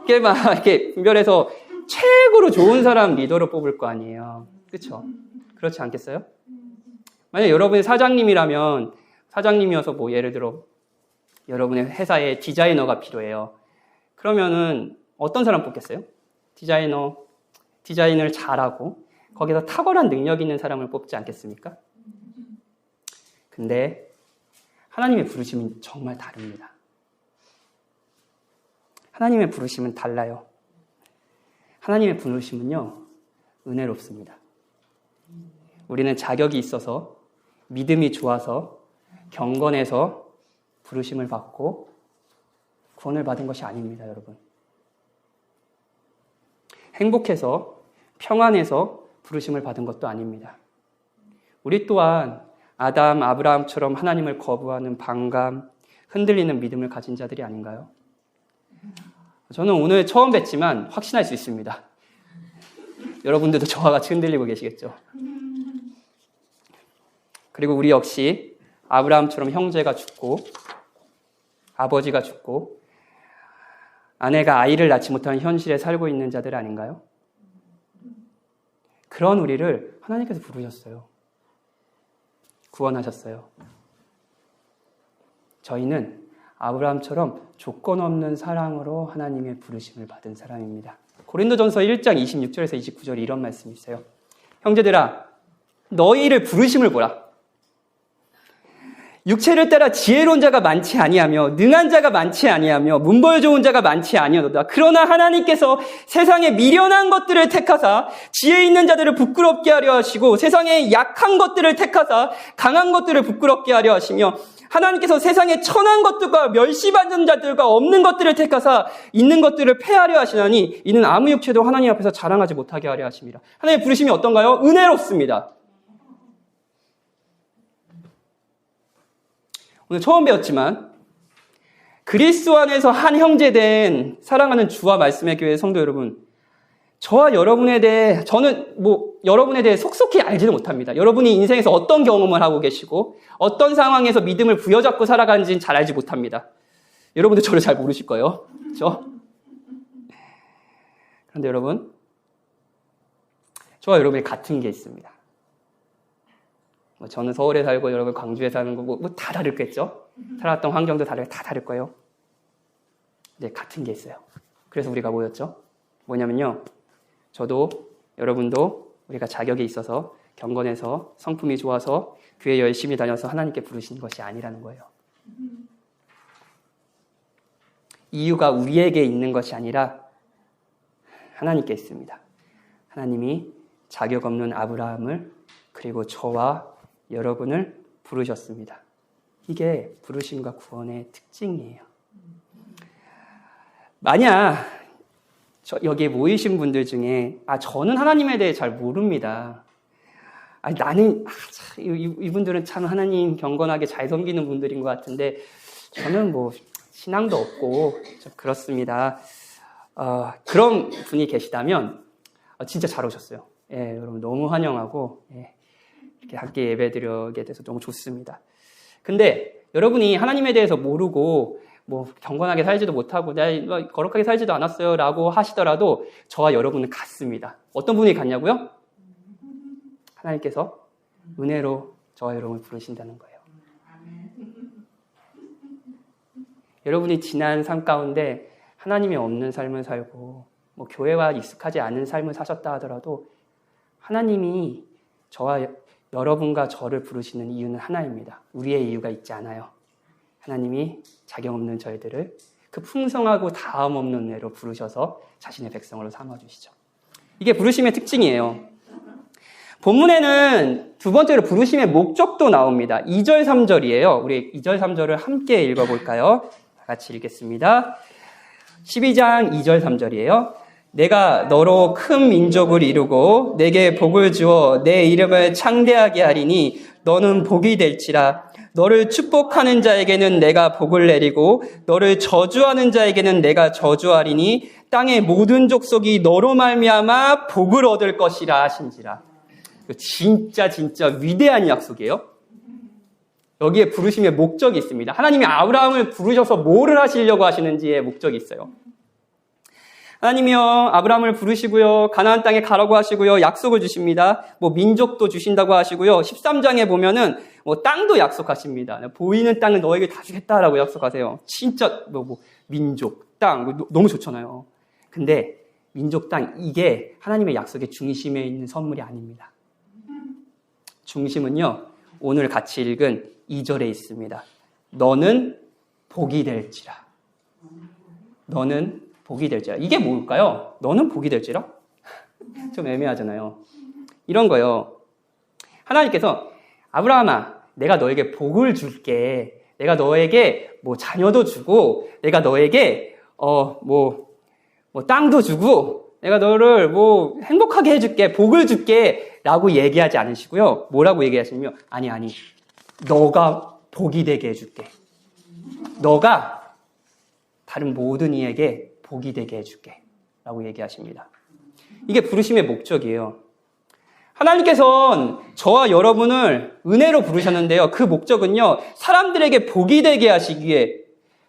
이렇게 분별해서 최고로 좋은 사람 리더로 뽑을 거 아니에요. 그렇죠? 그렇지 않겠어요? 만약 여러분이 사장님이라면 사장님이어서 예를 들어 여러분의 회사에 디자이너가 필요해요. 그러면은 어떤 사람 뽑겠어요? 디자인을 잘하고 거기서 탁월한 능력 있는 사람을 뽑지 않겠습니까? 근데 하나님의 부르심은 정말 다릅니다. 하나님의 부르심은 달라요. 하나님의 부르심은요, 은혜롭습니다. 우리는 자격이 있어서, 믿음이 좋아서, 경건해서 부르심을 받고 구원을 받은 것이 아닙니다, 여러분. 행복해서, 평안해서 부르심을 받은 것도 아닙니다. 우리 또한 아브라함처럼 하나님을 거부하는 반감, 흔들리는 믿음을 가진 자들이 아닌가요? 저는 오늘 처음 뵀지만 확신할 수 있습니다. 여러분들도 저와 같이 흔들리고 계시겠죠. 그리고 우리 역시 아브라함처럼 형제가 죽고 아버지가 죽고 아내가 아이를 낳지 못하는 현실에 살고 있는 자들 아닌가요? 그런 우리를 하나님께서 부르셨어요. 구원하셨어요. 저희는 아브라함처럼 조건 없는 사랑으로 하나님의 부르심을 받은 사람입니다. 고린도전서 1장 26절에서 29절에 이런 말씀이 있어요. 형제들아, 너희를 부르심을 보라. 육체를 따라 지혜로운 자가 많지 아니하며 능한 자가 많지 아니하며 문벌 좋은 자가 많지 아니하도다. 그러나 하나님께서 세상의 미련한 것들을 택하사 지혜 있는 자들을 부끄럽게 하려 하시고 세상의 약한 것들을 택하사 강한 것들을 부끄럽게 하려 하시며 하나님께서 세상의 천한 것들과 멸시받는 자들과 없는 것들을 택하사 있는 것들을 폐하려 하시나니 이는 아무 육체도 하나님 앞에서 자랑하지 못하게 하려 하십니다. 하나님의 부르심이 어떤가요? 은혜롭습니다. 오늘 처음 배웠지만 그리스도 안에서 한 형제된 사랑하는 주와 말씀의 교회 성도 여러분, 저와 여러분에 대해 저는 여러분에 대해 속속히 알지는 못합니다. 여러분이 인생에서 어떤 경험을 하고 계시고 어떤 상황에서 믿음을 부여잡고 살아가는지는 잘 알지 못합니다. 여러분도 저를 잘 모르실 거예요. 그렇죠? 그런데 여러분, 저와 여러분이 같은 게 있습니다. 저는 서울에 살고 여러분 광주에 사는 거 다 다르겠죠? 살았던 환경도 다 다를 거예요. 근데 같은 게 있어요. 그래서 우리가 모였죠? 뭐냐면요, 저도 여러분도 우리가 자격이 있어서 경건해서 성품이 좋아서 교회 열심히 다녀서 하나님께 부르신 것이 아니라는 거예요. 이유가 우리에게 있는 것이 아니라 하나님께 있습니다. 하나님이 자격 없는 아브라함을 그리고 저와 여러분을 부르셨습니다. 이게 부르심과 구원의 특징이에요. 만약 여기에 모이신 분들 중에 저는 하나님에 대해 잘 모릅니다. 나는 이분들은 참 하나님 경건하게 잘 섬기는 분들인 것 같은데 저는 신앙도 없고 좀 그렇습니다. 그런 분이 계시다면 진짜 잘 오셨어요. 예, 여러분 너무 환영하고 이렇게 함께 예배드리게 돼서 너무 좋습니다. 근데 여러분이 하나님에 대해서 모르고 경건하게 살지도 못하고 내가 거룩하게 살지도 않았어요 라고 하시더라도 저와 여러분은 같습니다. 어떤 분이 같냐고요? 하나님께서 은혜로 저와 여러분을 부르신다는 거예요. 여러분이 지난 삶 가운데 하나님이 없는 삶을 살고 교회와 익숙하지 않은 삶을 사셨다 하더라도 하나님이 저와 여러분과 저를 부르시는 이유는 하나입니다. 우리의 이유가 있지 않아요. 하나님이 자격 없는 저희들을 그 풍성하고 다음 없는 은혜로 부르셔서 자신의 백성으로 삼아주시죠. 이게 부르심의 특징이에요. 본문에는 두 번째로 부르심의 목적도 나옵니다. 2절, 3절이에요. 우리 2절, 3절을 함께 읽어볼까요? 다 같이 읽겠습니다. 12장 2절, 3절이에요. 내가 너로 큰 민족을 이루고 내게 복을 주어 내 이름을 창대하게 하리니 너는 복이 될지라. 너를 축복하는 자에게는 내가 복을 내리고 너를 저주하는 자에게는 내가 저주하리니 땅의 모든 족속이 너로 말미암아 복을 얻을 것이라 하신지라. 진짜 위대한 약속이에요. 여기에 부르심의 목적이 있습니다. 하나님이 아브라함을 부르셔서 뭐를 하시려고 하시는지의 목적이 있어요. 하나님이요, 아브라함을 부르시고요, 가나안 땅에 가라고 하시고요, 약속을 주십니다. 민족도 주신다고 하시고요, 13장에 보면은 땅도 약속하십니다. 보이는 땅을 너에게 다 주겠다라고 약속하세요. 진짜 민족, 땅 너무 좋잖아요. 근데 민족 땅, 이게 하나님의 약속의 중심에 있는 선물이 아닙니다. 중심은요, 오늘 같이 읽은 2절에 있습니다. 너는 복이 될지라. 너는 복이 될지라. 이게 뭘까요? 너는 복이 될지라? 좀 애매하잖아요. 이런 거요. 하나님께서 아브라함아, 내가 너에게 복을 줄게. 내가 너에게 자녀도 주고, 내가 너에게 땅도 주고, 내가 너를 행복하게 해줄게, 복을 줄게 라고 얘기하지 않으시고요. 뭐라고 얘기하시냐면 아니 너가 복이 되게 해줄게. 너가 다른 모든 이에게 복이 되게 해줄게 라고 얘기하십니다. 이게 부르심의 목적이에요. 하나님께서는 저와 여러분을 은혜로 부르셨는데요. 그 목적은요, 사람들에게 복이 되게 하시기 위해,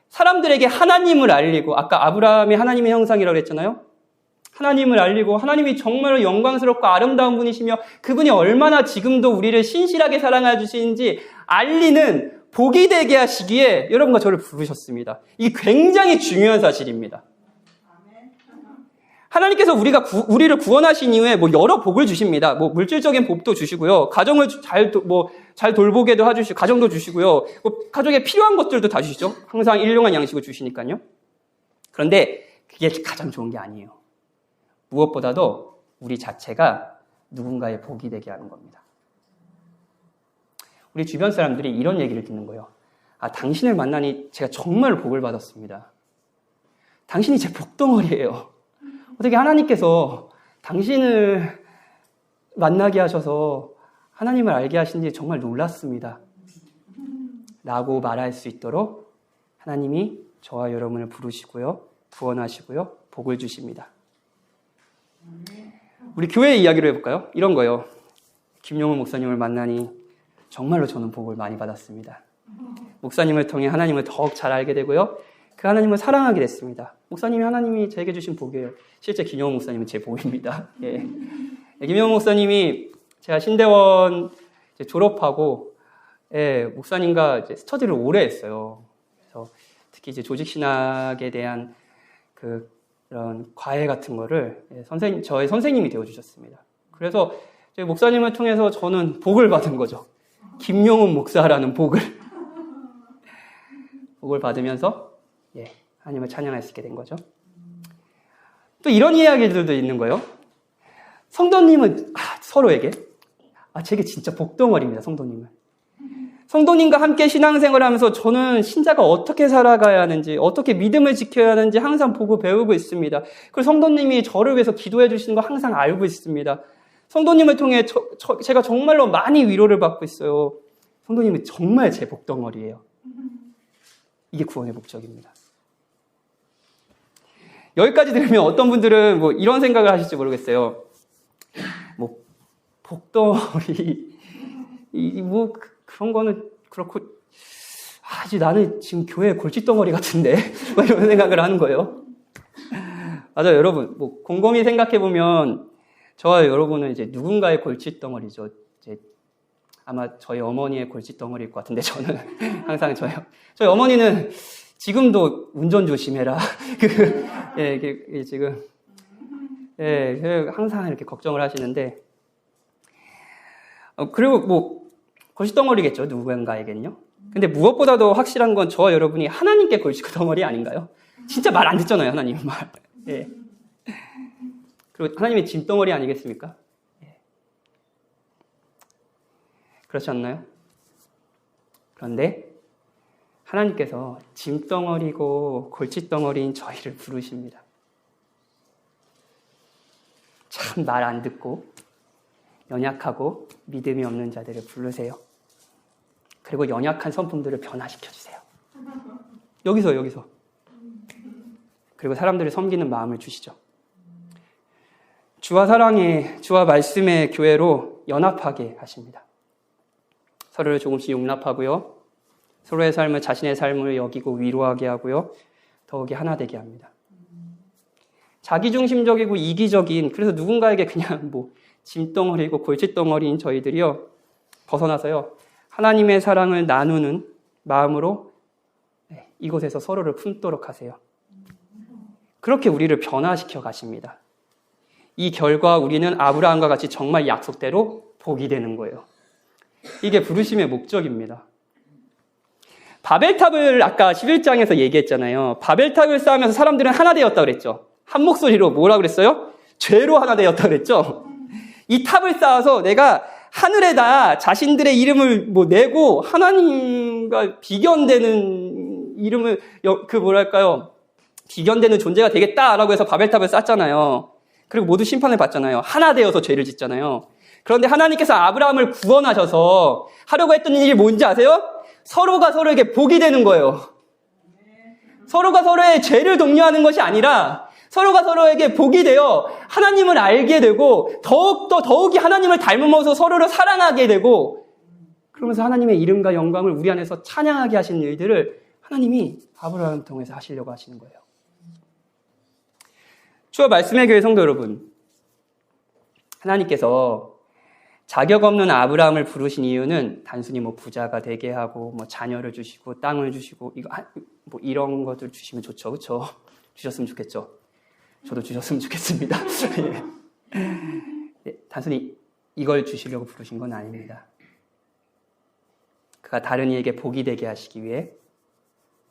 사람들에게 하나님을 알리고, 아까 아브라함이 하나님의 형상이라고 했잖아요. 하나님을 알리고, 하나님이 정말로 영광스럽고 아름다운 분이시며 그분이 얼마나 지금도 우리를 신실하게 사랑해 주시는지 알리는 복이 되게 하시기에 여러분과 저를 부르셨습니다. 이게 굉장히 중요한 사실입니다. 하나님께서 우리를 구원하신 이후에 여러 복을 주십니다. 물질적인 복도 주시고요. 가정을 잘 돌보게도 해주시고, 가정도 주시고요. 가족에 필요한 것들도 다 주시죠. 항상 일용한 양식을 주시니까요. 그런데 그게 가장 좋은 게 아니에요. 무엇보다도 우리 자체가 누군가의 복이 되게 하는 겁니다. 우리 주변 사람들이 이런 얘기를 듣는 거예요. 당신을 만나니 제가 정말 복을 받았습니다. 당신이 제 복덩어리예요. 어떻게 하나님께서 당신을 만나게 하셔서 하나님을 알게 하신지 정말 놀랐습니다. 라고 말할 수 있도록 하나님이 저와 여러분을 부르시고요, 구원하시고요, 복을 주십니다. 우리 교회의 이야기를 해볼까요? 이런 거예요. 김용훈 목사님을 만나니 정말로 저는 복을 많이 받았습니다. 목사님을 통해 하나님을 더욱 잘 알게 되고요, 그 하나님을 사랑하게 됐습니다. 목사님이 하나님이 제게 주신 복이에요. 실제 김용훈 목사님은 제 복입니다. 예. 김용훈 목사님이 제가 신대원 졸업하고 목사님과 스터디를 오래 했어요. 그래서 특히 조직 신학에 대한 그런 과외 같은 거를 저의 선생님이 되어주셨습니다. 그래서 목사님을 통해서 저는 복을 받은 거죠. 김용훈 목사라는 복을 받으면서 하나님을 찬양할 수 있게 된 거죠. 또 이런 이야기들도 있는 거예요. 성도님은 서로에게 제게 진짜 복덩어리입니다. 성도님과 함께 신앙생활을 하면서 저는 신자가 어떻게 살아가야 하는지, 어떻게 믿음을 지켜야 하는지 항상 보고 배우고 있습니다. 그리고 성도님이 저를 위해서 기도해 주시는 거 항상 알고 있습니다. 성도님을 통해 제가 정말로 많이 위로를 받고 있어요. 성도님은 정말 제 복덩어리예요. 이게 구원의 목적입니다. 여기까지 들으면 어떤 분들은 이런 생각을 하실지 모르겠어요. 복덩어리, 그런 거는 그렇고, 나는 지금 교회 골칫덩어리 같은데? 이런 생각을 하는 거예요. 맞아요, 여러분. 곰곰이 생각해보면, 저와 여러분은 이제 누군가의 골칫덩어리죠. 아마 저희 어머니의 골칫덩어리일 것 같은데, 저는 항상 저희 어머니는 지금도 운전 조심해라. 지금, 항상 이렇게 걱정을 하시는데, 그리고 골칫덩어리겠죠, 누군가에겐요. 근데 무엇보다도 확실한 건 저와 여러분이 하나님께 골칫덩어리 아닌가요? 진짜 말 안 듣잖아요, 하나님 말. 그리고 하나님의 짐덩어리 아니겠습니까? 그렇지 않나요? 그런데 하나님께서 짐덩어리고 골칫덩어리인 저희를 부르십니다. 참 말 안 듣고 연약하고 믿음이 없는 자들을 부르세요. 그리고 연약한 성품들을 변화시켜주세요. 여기서. 그리고 사람들을 섬기는 마음을 주시죠. 주와 사랑의, 주와 말씀의 교회로 연합하게 하십니다. 서로를 조금씩 용납하고요. 서로의 삶을 자신의 삶을 여기고 위로하게 하고요. 더욱이 하나 되게 합니다. 자기중심적이고 이기적인, 그래서 누군가에게 그냥 짐덩어리고 골칫덩어리인 저희들이요, 벗어나서요, 하나님의 사랑을 나누는 마음으로 이곳에서 서로를 품도록 하세요. 그렇게 우리를 변화시켜 가십니다. 이 결과 우리는 아브라함과 같이 정말 약속대로 복이 되는 거예요. 이게 부르심의 목적입니다. 바벨탑을 아까 11장에서 얘기했잖아요. 바벨탑을 쌓으면서 사람들은 하나 되었다 그랬죠. 한 목소리로 뭐라 그랬어요? 죄로 하나 되었다 그랬죠. 이 탑을 쌓아서 내가 하늘에다 자신들의 이름을 내고 하나님과 비견되는 이름을 비견되는 존재가 되겠다라고 해서 바벨탑을 쌓잖아요. 그리고 모두 심판을 받잖아요. 하나 되어서 죄를 짓잖아요. 그런데 하나님께서 아브라함을 구원하셔서 하려고 했던 일이 뭔지 아세요? 서로가 서로에게 복이 되는 거예요. 서로가 서로의 죄를 독려하는 것이 아니라 서로가 서로에게 복이 되어 하나님을 알게 되고 더욱이 하나님을 닮으면서 서로를 사랑하게 되고, 그러면서 하나님의 이름과 영광을 우리 안에서 찬양하게 하시는 일들을 하나님이 아브라함을 통해서 하시려고 하시는 거예요. 주와 말씀의 교회 성도 여러분, 하나님께서 자격 없는 아브라함을 부르신 이유는 단순히 부자가 되게 하고 자녀를 주시고 땅을 주시고 이런 것들 주시면 좋죠, 그렇죠? 주셨으면 좋겠죠. 저도 주셨으면 좋겠습니다. 단순히 이걸 주시려고 부르신 건 아닙니다. 그가 다른 이에게 복이 되게 하시기 위해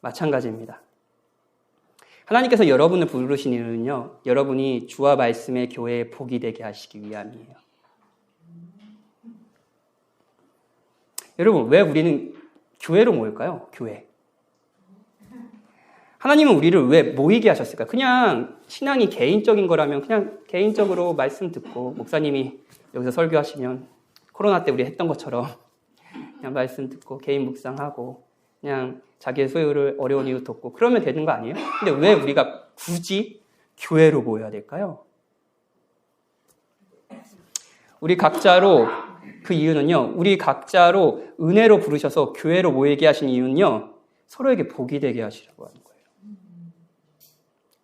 마찬가지입니다. 하나님께서 여러분을 부르신 이유는요, 여러분이 주와 말씀의 교회에 복이 되게 하시기 위함이에요. 여러분, 왜 우리는 교회로 모일까요? 교회. 하나님은 우리를 왜 모이게 하셨을까요? 그냥 신앙이 개인적인 거라면 그냥 개인적으로 말씀 듣고 목사님이 여기서 설교하시면 코로나 때 우리 했던 것처럼 그냥 말씀 듣고 개인 묵상하고 그냥 자기의 소유를 어려운 이유 돕고 그러면 되는 거 아니에요? 근데 왜 우리가 굳이 교회로 모여야 될까요? 우리 각자로, 그 이유는요, 우리 각자로 은혜로 부르셔서 교회로 모이게 하신 이유는요, 서로에게 복이 되게 하시려고 하는 거예요.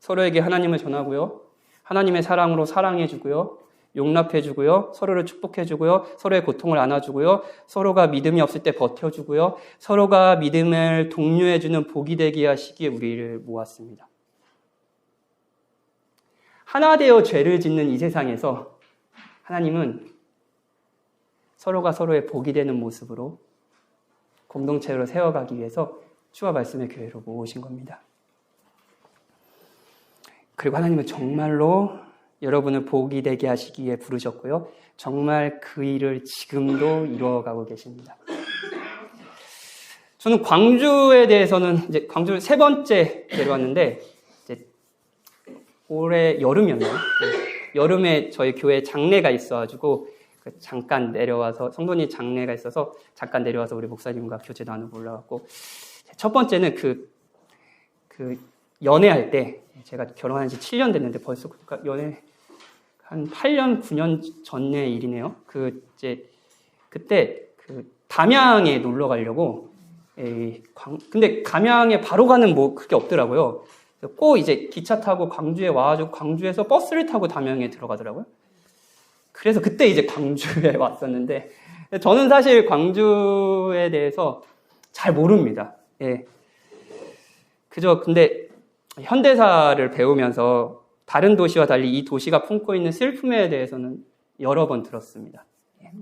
서로에게 하나님을 전하고요, 하나님의 사랑으로 사랑해주고요, 용납해주고요, 서로를 축복해주고요, 서로의 고통을 안아주고요, 서로가 믿음이 없을 때 버텨주고요, 서로가 믿음을 독려해주는 복이 되게 하시기에 우리를 모았습니다. 하나 되어 죄를 짓는 이 세상에서 하나님은 서로가 서로의 복이 되는 모습으로 공동체로 세워가기 위해서 주와 말씀의 교회로 모으신 겁니다. 그리고 하나님은 정말로 여러분을 복이 되게 하시기 위해 부르셨고요. 정말 그 일을 지금도 이루어가고 계십니다. 저는 광주에 대해서는 이제 광주를 3번째 내려왔는데, 이제 올해 여름이었나요? 여름에 저희 교회 장례가 있어가지고 잠깐 내려와서, 성도님 장례가 있어서 잠깐 내려와서 우리 목사님과 교제 나누고 올라갔고, 첫 번째는 그 연애할 때, 제가 결혼한 지 7년 됐는데 벌써 연애 한 8년, 9년 전의 일이네요. 그때 담양에 놀러 가려고, 근데 담양에 바로 가는 그게 없더라고요. 꼭 이제 기차 타고 광주에 와가지고 광주에서 버스를 타고 담양에 들어가더라고요. 그래서 그때 이제 광주에 왔었는데, 저는 사실 광주에 대해서 잘 모릅니다. 예. 근데 현대사를 배우면서 다른 도시와 달리 이 도시가 품고 있는 슬픔에 대해서는 여러 번 들었습니다. 예.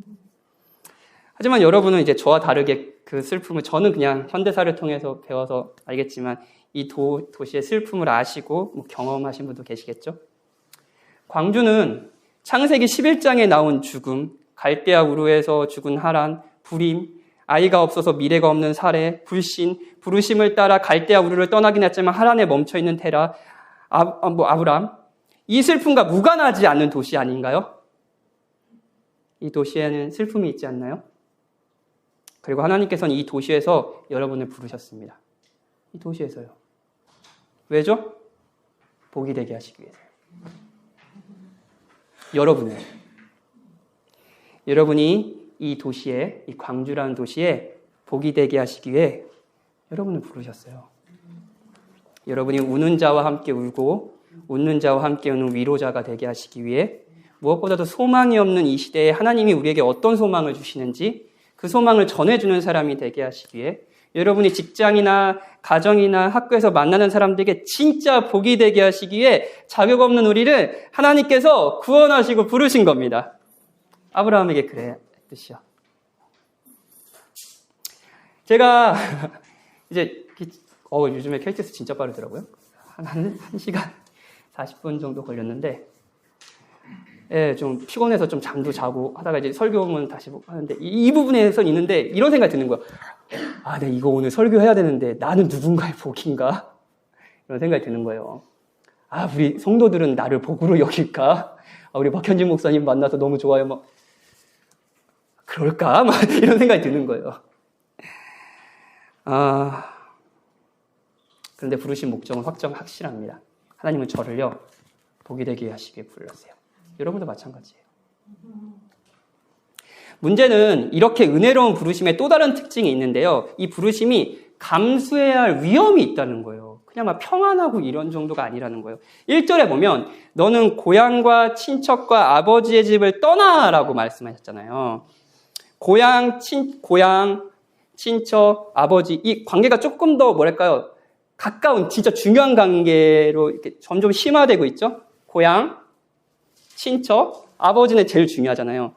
하지만 여러분은 이제 저와 다르게 그 슬픔을, 저는 그냥 현대사를 통해서 배워서 알겠지만 이 도시의 슬픔을 아시고 경험하신 분도 계시겠죠? 광주는 창세기 11장에 나온 죽음, 갈대아 우르에서 죽은 하란, 불임, 아이가 없어서 미래가 없는 사례, 불신, 부르심을 따라 갈대아 우르를 떠나긴 했지만 하란에 멈춰있는 테라, 아브람. 이 슬픔과 무관하지 않는 도시 아닌가요? 이 도시에는 슬픔이 있지 않나요? 그리고 하나님께서는 이 도시에서 여러분을 부르셨습니다. 이 도시에서요. 왜죠? 복이 되게 하시기 위해서. 여러분이 이 도시에, 이 광주라는 도시에 복이 되게 하시기 위해 여러분을 부르셨어요. 여러분이 우는 자와 함께 울고 웃는 자와 함께 우는 위로자가 되게 하시기 위해 무엇보다도 소망이 없는 이 시대에 하나님이 우리에게 어떤 소망을 주시는지 그 소망을 전해주는 사람이 되게 하시기 위해 여러분이 직장이나 가정이나 학교에서 만나는 사람들에게 진짜 복이 되게 하시기 위해 자격 없는 우리를 하나님께서 구원하시고 부르신 겁니다. 아브라함에게 그래 뜻이요. 제가 이제 요즘에 KTX 진짜 빠르더라고요. 한 1시간 40분 정도 걸렸는데 좀 피곤해서 좀 잠도 자고 하다가 이제 설교 오면 다시 하는데 이 부분에선 있는데 이런 생각이 드는 거예요. 내가 이거 오늘 설교해야 되는데 나는 누군가의 복인가? 이런 생각이 드는 거예요. 우리 성도들은 나를 복으로 여길까? 우리 박현진 목사님 만나서 너무 좋아요. 그럴까? 이런 생각이 드는 거예요. 그런데 부르신 목적은 확실합니다. 하나님은 저를요, 복이 되게 하시기에 불렀어요. 여러분도 마찬가지예요. 문제는 이렇게 은혜로운 부르심의 또 다른 특징이 있는데요. 이 부르심이 감수해야 할 위험이 있다는 거예요. 그냥 평안하고 이런 정도가 아니라는 거예요. 1절에 보면 너는 고향과 친척과 아버지의 집을 떠나라고 말씀하셨잖아요. 고향, 친척, 아버지 이 관계가 조금 더 가까운 진짜 중요한 관계로 이렇게 점점 심화되고 있죠. 고향, 친척, 아버지는 제일 중요하잖아요.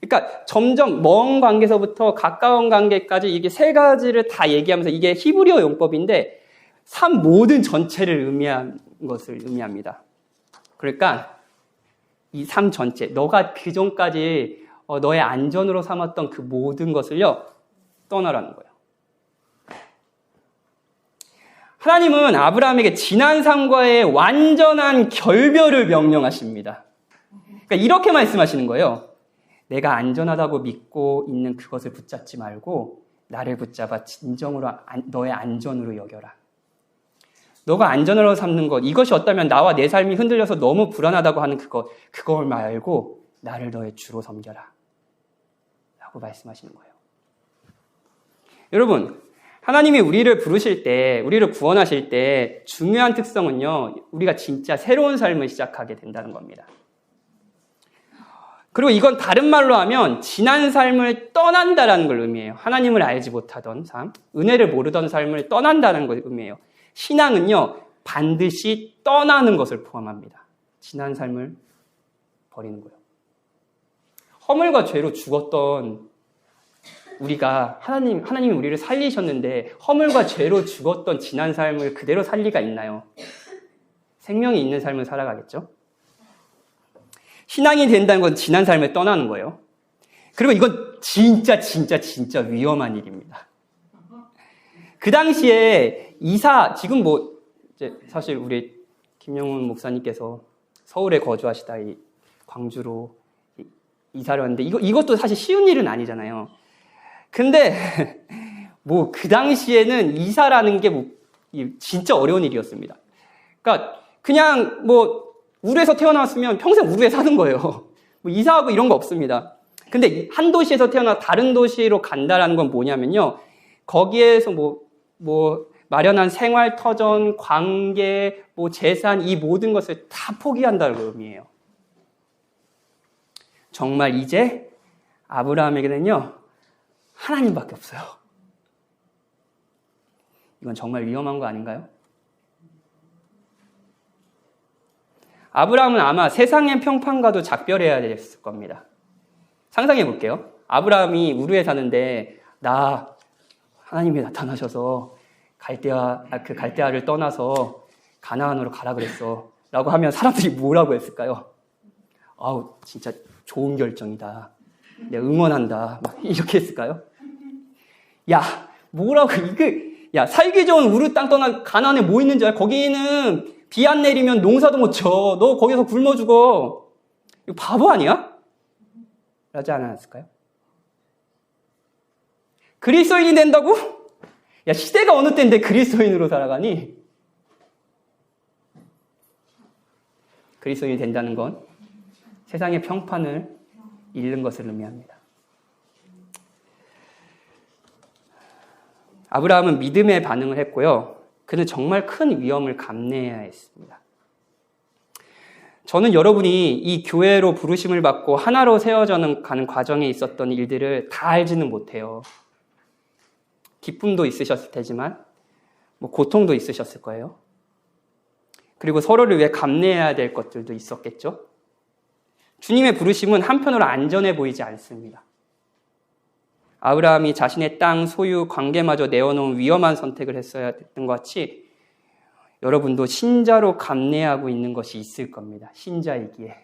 그러니까 점점 먼 관계에서부터 가까운 관계까지 이게 세 가지를 다 얘기하면서 이게 히브리어 용법인데 삶 모든 전체를 의미한 것을 의미합니다. 그러니까 이 삶 전체, 너가 그전까지 너의 안전으로 삼았던 그 모든 것을요, 떠나라는 거예요. 하나님은 아브라함에게 지난 삶과의 완전한 결별을 명령하십니다. 그러니까 이렇게 말씀하시는 거예요. 내가 안전하다고 믿고 있는 그것을 붙잡지 말고 나를 붙잡아 진정으로 너의 안전으로 여겨라. 너가 안전으로 삼는 것, 이것이 어떠면 나와 내 삶이 흔들려서 너무 불안하다고 하는 그걸 말고 나를 너의 주로 섬겨라. 라고 말씀하시는 거예요. 여러분, 하나님이 우리를 부르실 때, 우리를 구원하실 때 중요한 특성은요, 우리가 진짜 새로운 삶을 시작하게 된다는 겁니다. 그리고 이건 다른 말로 하면 지난 삶을 떠난다라는 걸 의미해요. 하나님을 알지 못하던 삶, 은혜를 모르던 삶을 떠난다는 걸 의미해요. 신앙은요, 반드시 떠나는 것을 포함합니다. 지난 삶을 버리는 거예요. 허물과 죄로 죽었던 우리가 하나님이 우리를 살리셨는데 허물과 죄로 죽었던 지난 삶을 그대로 살 리가 있나요? 생명이 있는 삶을 살아가겠죠? 신앙이 된다는 건 지난 삶을 떠나는 거예요. 그리고 이건 진짜 위험한 일입니다. 그 당시에 지금 이제 사실 우리 김영훈 목사님께서 서울에 거주하시다 이 광주로 이사를 왔는데 이것도 사실 쉬운 일은 아니잖아요. 근데 그 당시에는 이사라는 게 진짜 어려운 일이었습니다. 그러니까 그냥 우르에서 태어났으면 평생 우르에 사는 거예요. 이사하고 이런 거 없습니다. 근데 한 도시에서 태어나 다른 도시로 간다라는 건 뭐냐면요. 거기에서 마련한 생활 터전, 관계, 재산 이 모든 것을 다 포기한다는 의미예요. 정말 이제 아브라함에게는요. 하나님밖에 없어요. 이건 정말 위험한 거 아닌가요? 아브라함은 아마 세상의 평판과도 작별해야 됐을 겁니다. 상상해 볼게요. 아브라함이 우르에 사는데 하나님이 나타나셔서 갈대아를 떠나서 가나안으로 가라 그랬어 라고 하면 사람들이 뭐라고 했을까요? 진짜 좋은 결정이다. 내가 응원한다. 막 이렇게 했을까요? 야, 뭐라고, 야, 살기 좋은 우르 땅 떠나 가나안에 뭐 있는 줄 알아? 거기는 비 안 내리면 농사도 못 쳐. 너 거기서 굶어 죽어. 이거 바보 아니야? 라지 않았을까요? 그리스도인이 된다고? 야, 시대가 어느 때인데 그리스도인으로 살아가니? 그리스도인이 된다는 건 세상의 평판을 잃는 것을 의미합니다. 아브라함은 믿음의 반응을 했고요. 그는 정말 큰 위험을 감내해야 했습니다. 저는 여러분이 이 교회로 부르심을 받고 하나로 세워져 가는 과정에 있었던 일들을 다 알지는 못해요. 기쁨도 있으셨을 테지만 고통도 있으셨을 거예요. 그리고 서로를 위해 감내해야 될 것들도 있었겠죠. 주님의 부르심은 한편으로 안전해 보이지 않습니다. 아브라함이 자신의 땅, 소유, 관계마저 내어놓은 위험한 선택을 했어야 했던 것 같이 여러분도 신자로 감내하고 있는 것이 있을 겁니다. 신자이기에.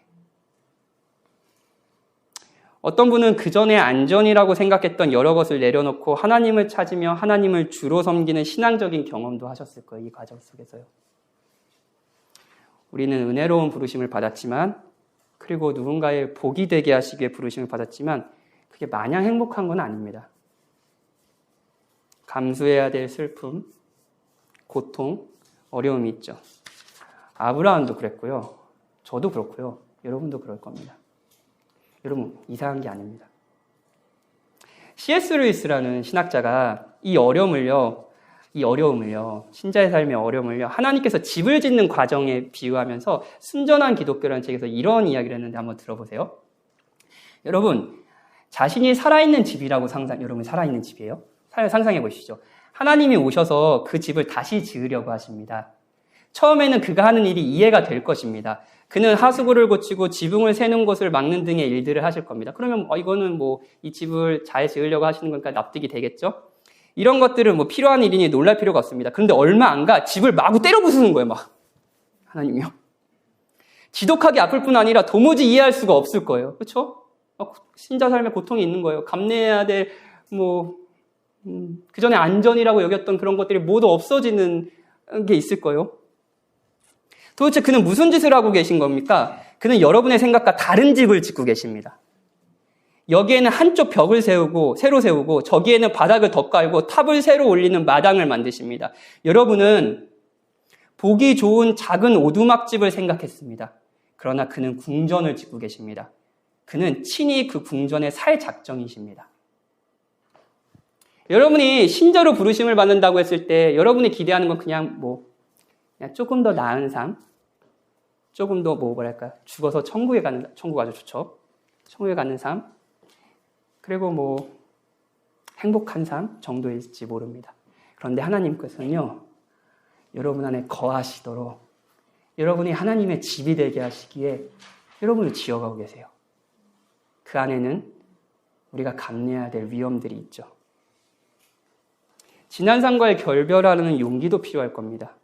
어떤 분은 그전에 안전이라고 생각했던 여러 것을 내려놓고 하나님을 찾으며 하나님을 주로 섬기는 신앙적인 경험도 하셨을 거예요. 이 과정 속에서요. 우리는 은혜로운 부르심을 받았지만, 그리고 누군가의 복이 되게 하시기 위해 부르심을 받았지만 그게 마냥 행복한 건 아닙니다. 감수해야 될 슬픔, 고통, 어려움이 있죠. 아브라함도 그랬고요. 저도 그렇고요. 여러분도 그럴 겁니다. 여러분, 이상한 게 아닙니다. C.S. 루이스라는 신학자가 이 어려움을요, 신자의 삶의 어려움을요, 하나님께서 집을 짓는 과정에 비유하면서 순전한 기독교라는 책에서 이런 이야기를 했는데 한번 들어보세요. 여러분, 자신이 살아있는 집이라고 여러분 살아있는 집이에요? 상상해 보시죠. 하나님이 오셔서 그 집을 다시 지으려고 하십니다. 처음에는 그가 하는 일이 이해가 될 것입니다. 그는 하수구를 고치고 지붕을 세는 것을 막는 등의 일들을 하실 겁니다. 그러면 이거는 이 집을 잘 지으려고 하시는 거니까 납득이 되겠죠? 이런 것들은 필요한 일이니 놀랄 필요가 없습니다. 그런데 얼마 안 가 집을 마구 때려 부수는 거예요, 하나님이요. 지독하게 아플 뿐 아니라 도무지 이해할 수가 없을 거예요. 그렇죠? 신자 삶에 고통이 있는 거예요. 감내해야 될 그전에 안전이라고 여겼던 그런 것들이 모두 없어지는 게 있을 거예요. 도대체 그는 무슨 짓을 하고 계신 겁니까? 그는 여러분의 생각과 다른 집을 짓고 계십니다. 여기에는 한쪽 벽을 새로 세우고 저기에는 바닥을 더 깔고 탑을 새로 올리는 마당을 만드십니다. 여러분은 보기 좋은 작은 오두막집을 생각했습니다. 그러나 그는 궁전을 짓고 계십니다. 그는 친히 그 궁전에 살 작정이십니다. 여러분이 신자로 부르심을 받는다고 했을 때 여러분이 기대하는 건 그냥 조금 더 나은 삶, 조금 더 죽어서 천국 아주 좋죠. 천국에 가는 삶, 그리고 행복한 삶 정도일지 모릅니다. 그런데 하나님께서는요, 여러분 안에 거하시도록 여러분이 하나님의 집이 되게 하시기에 여러분을 지어가고 계세요. 그 안에는 우리가 감내해야 될 위험들이 있죠. 지난 삶과의 결별하는 용기도 필요할 겁니다.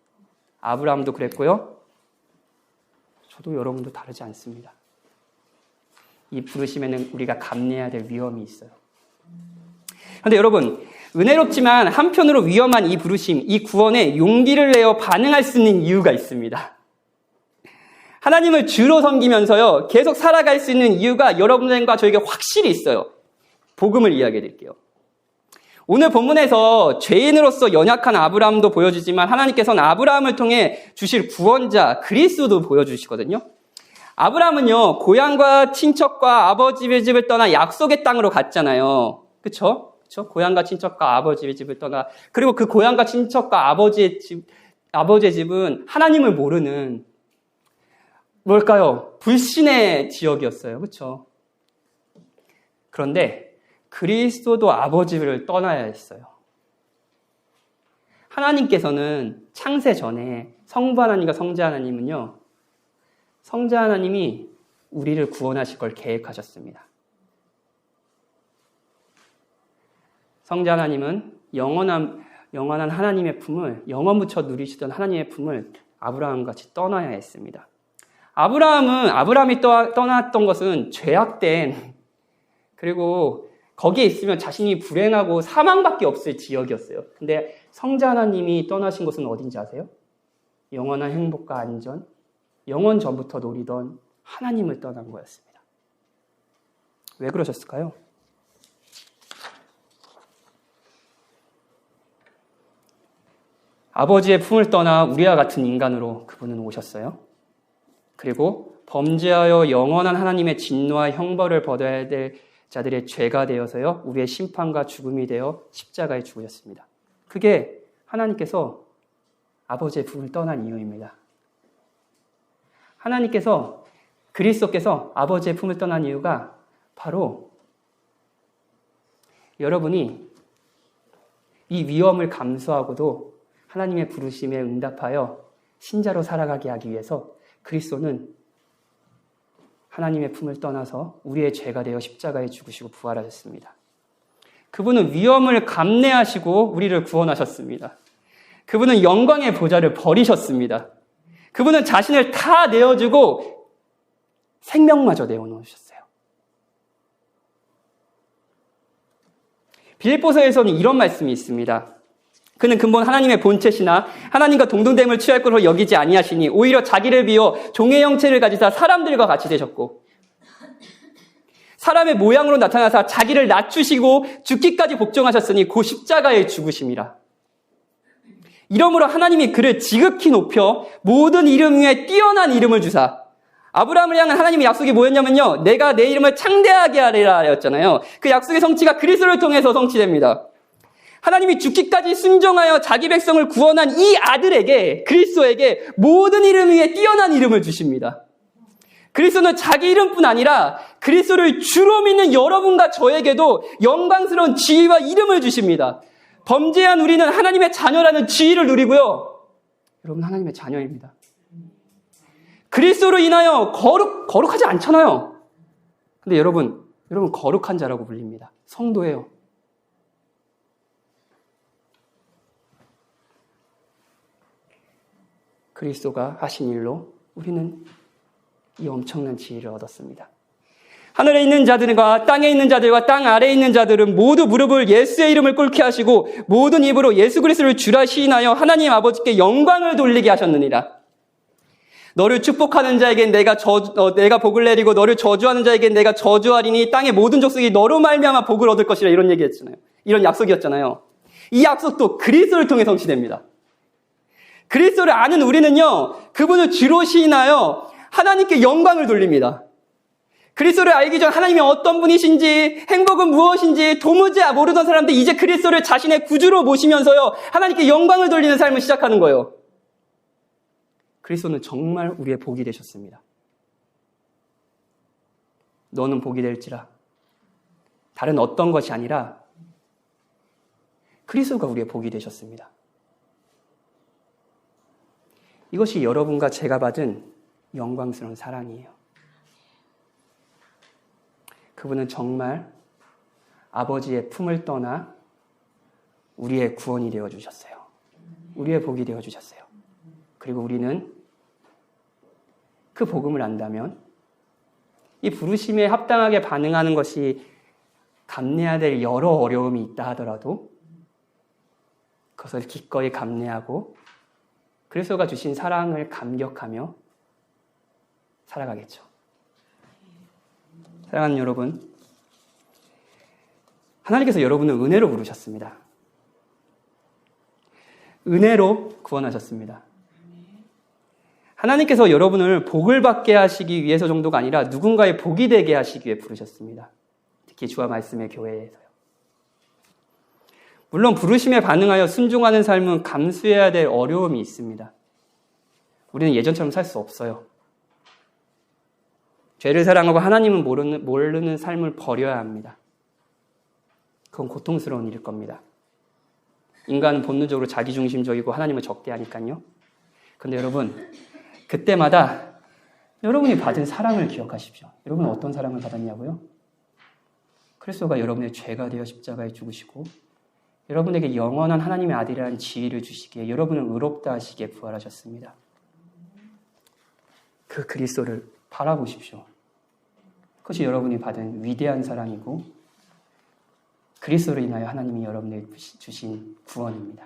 아브라함도 그랬고요. 저도 여러분도 다르지 않습니다. 이 부르심에는 우리가 감내해야 될 위험이 있어요. 그런데 여러분, 은혜롭지만 한편으로 위험한 이 부르심, 이 구원에 용기를 내어 반응할 수 있는 이유가 있습니다. 하나님을 주로 섬기면서요, 계속 살아갈 수 있는 이유가 여러분과 저에게 확실히 있어요. 복음을 이야기해 드릴게요. 오늘 본문에서 죄인으로서 연약한 아브라함도 보여주지만 하나님께서는 아브라함을 통해 주실 구원자 그리스도도 보여주시거든요. 아브라함은요, 고향과 친척과 아버지의 집을 떠나 약속의 땅으로 갔잖아요. 그쵸? 고향과 친척과 아버지의 집을 떠나, 그리고 그 고향과 친척과 아버지의 집은 하나님을 모르는, 불신의 지역이었어요. 그쵸? 그런데 그리스도도 아버지를 떠나야 했어요. 하나님께서는 창세 전에 성부 하나님과 성자 하나님은요, 성자 하나님이 우리를 구원하실 걸 계획하셨습니다. 성자 하나님은 영원한 하나님의 품을, 영원부터 누리시던 하나님의 품을 아브라함같이 떠나야 했습니다. 아브라함이 떠났던 것은 죄악된 그리고 거기에 있으면 자신이 불행하고 사망밖에 없을 지역이었어요. 근데 성자 하나님이 떠나신 곳은 어딘지 아세요? 영원한 행복과 안전, 영원 전부터 노리던 하나님을 떠난 거였습니다. 왜 그러셨을까요? 아버지의 품을 떠나 우리와 같은 인간으로 그분은 오셨어요. 그리고 범죄하여 영원한 하나님의 진노와 형벌을 받아야 될 자들의 죄가 되어서요, 우리의 심판과 죽음이 되어 십자가에 죽으셨습니다. 그게 하나님께서 아버지의 품을 떠난 이유입니다. 하나님께서, 그리스도께서 아버지의 품을 떠난 이유가 바로 여러분이 이 위험을 감수하고도 하나님의 부르심에 응답하여 신자로 살아가게 하기 위해서 그리스도는 하나님의 품을 떠나서 우리의 죄가 되어 십자가에 죽으시고 부활하셨습니다. 그분은 위험을 감내하시고 우리를 구원하셨습니다. 그분은 영광의 보좌를 버리셨습니다. 그분은 자신을 다 내어주고 생명마저 내어놓으셨어요. 빌립보서에서는 이런 말씀이 있습니다. 그는 근본 하나님의 본체시나 하나님과 동등됨을 취할 것으로 여기지 아니하시니 오히려 자기를 비워 종의 형체를 가지사 사람들과 같이 되셨고 사람의 모양으로 나타나사 자기를 낮추시고 죽기까지 복종하셨으니 그 십자가에 죽으심이라. 이러므로 하나님이 그를 지극히 높여 모든 이름 위에 뛰어난 이름을 주사, 아브라함을 향한 하나님의 약속이 뭐였냐면요, 내가 내 이름을 창대하게 하리라 였잖아요. 그 약속의 성취가 그리스도를 통해서 성취됩니다. 하나님이 죽기까지 순종하여 자기 백성을 구원한 이 아들에게, 그리스도에게 모든 이름 위에 뛰어난 이름을 주십니다. 그리스도는 자기 이름뿐 아니라 그리스도를 주로 믿는 여러분과 저에게도 영광스러운 지위와 이름을 주십니다. 범죄한 우리는 하나님의 자녀라는 지위를 누리고요. 여러분, 하나님의 자녀입니다. 그리스도로 인하여 거룩하지 않잖아요. 근데 여러분 거룩한 자라고 불립니다. 성도예요. 그리스도가 하신 일로 우리는 이 엄청난 지위를 얻었습니다. 하늘에 있는 자들과 땅에 있는 자들과 땅 아래에 있는 자들은 모두 무릎을 예수의 이름을 꿇게 하시고 모든 입으로 예수 그리스도를 주라 시인하여 하나님 아버지께 영광을 돌리게 하셨느니라. 너를 축복하는 자에겐 내가 복을 내리고 너를 저주하는 자에겐 내가 저주하리니 땅의 모든 족속이 너로 말미암아 복을 얻을 것이라, 이런 얘기했잖아요. 이런 약속이었잖아요. 이 약속도 그리스도를 통해 성취됩니다. 그리스도를 아는 우리는요, 그분을 주로 시인하여 하나님께 영광을 돌립니다. 그리스도를 알기 전 하나님이 어떤 분이신지, 행복은 무엇인지 도무지 모르던 사람들, 이제 그리스도를 자신의 구주로 모시면서요, 하나님께 영광을 돌리는 삶을 시작하는 거예요. 그리스도는 정말 우리의 복이 되셨습니다. 너는 복이 될지라. 다른 어떤 것이 아니라 그리스도가 우리의 복이 되셨습니다. 이것이 여러분과 제가 받은 영광스러운 사랑이에요. 그분은 정말 아버지의 품을 떠나 우리의 구원이 되어주셨어요. 우리의 복이 되어주셨어요. 그리고 우리는 그 복음을 안다면 이 부르심에 합당하게 반응하는 것이 감내해야 될 여러 어려움이 있다 하더라도 그것을 기꺼이 감내하고 그리스도가 주신 사랑을 감격하며 살아가겠죠. 사랑하는 여러분, 하나님께서 여러분을 은혜로 부르셨습니다. 은혜로 구원하셨습니다. 하나님께서 여러분을 복을 받게 하시기 위해서 정도가 아니라 누군가의 복이 되게 하시기 위해 부르셨습니다. 특히 주와 말씀의 교회에서요. 물론 부르심에 반응하여 순종하는 삶은 감수해야 될 어려움이 있습니다. 우리는 예전처럼 살 수 없어요. 죄를 사랑하고 하나님은 모르는 삶을 버려야 합니다. 그건 고통스러운 일일 겁니다. 인간은 본능적으로 자기중심적이고 하나님을 적대하니까요. 그런데 여러분, 그때마다 여러분이 받은 사랑을 기억하십시오. 여러분은 어떤 사랑을 받았냐고요? 그리스도가 여러분의 죄가 되어 십자가에 죽으시고 여러분에게 영원한 하나님의 아들이라는 지위를 주시기에 여러분을 의롭다 하시기에 부활하셨습니다. 그 그리스도를 바라보십시오. 그것이 여러분이 받은 위대한 사랑이고 그리스도로 인하여 하나님이 여러분에게 주신 구원입니다.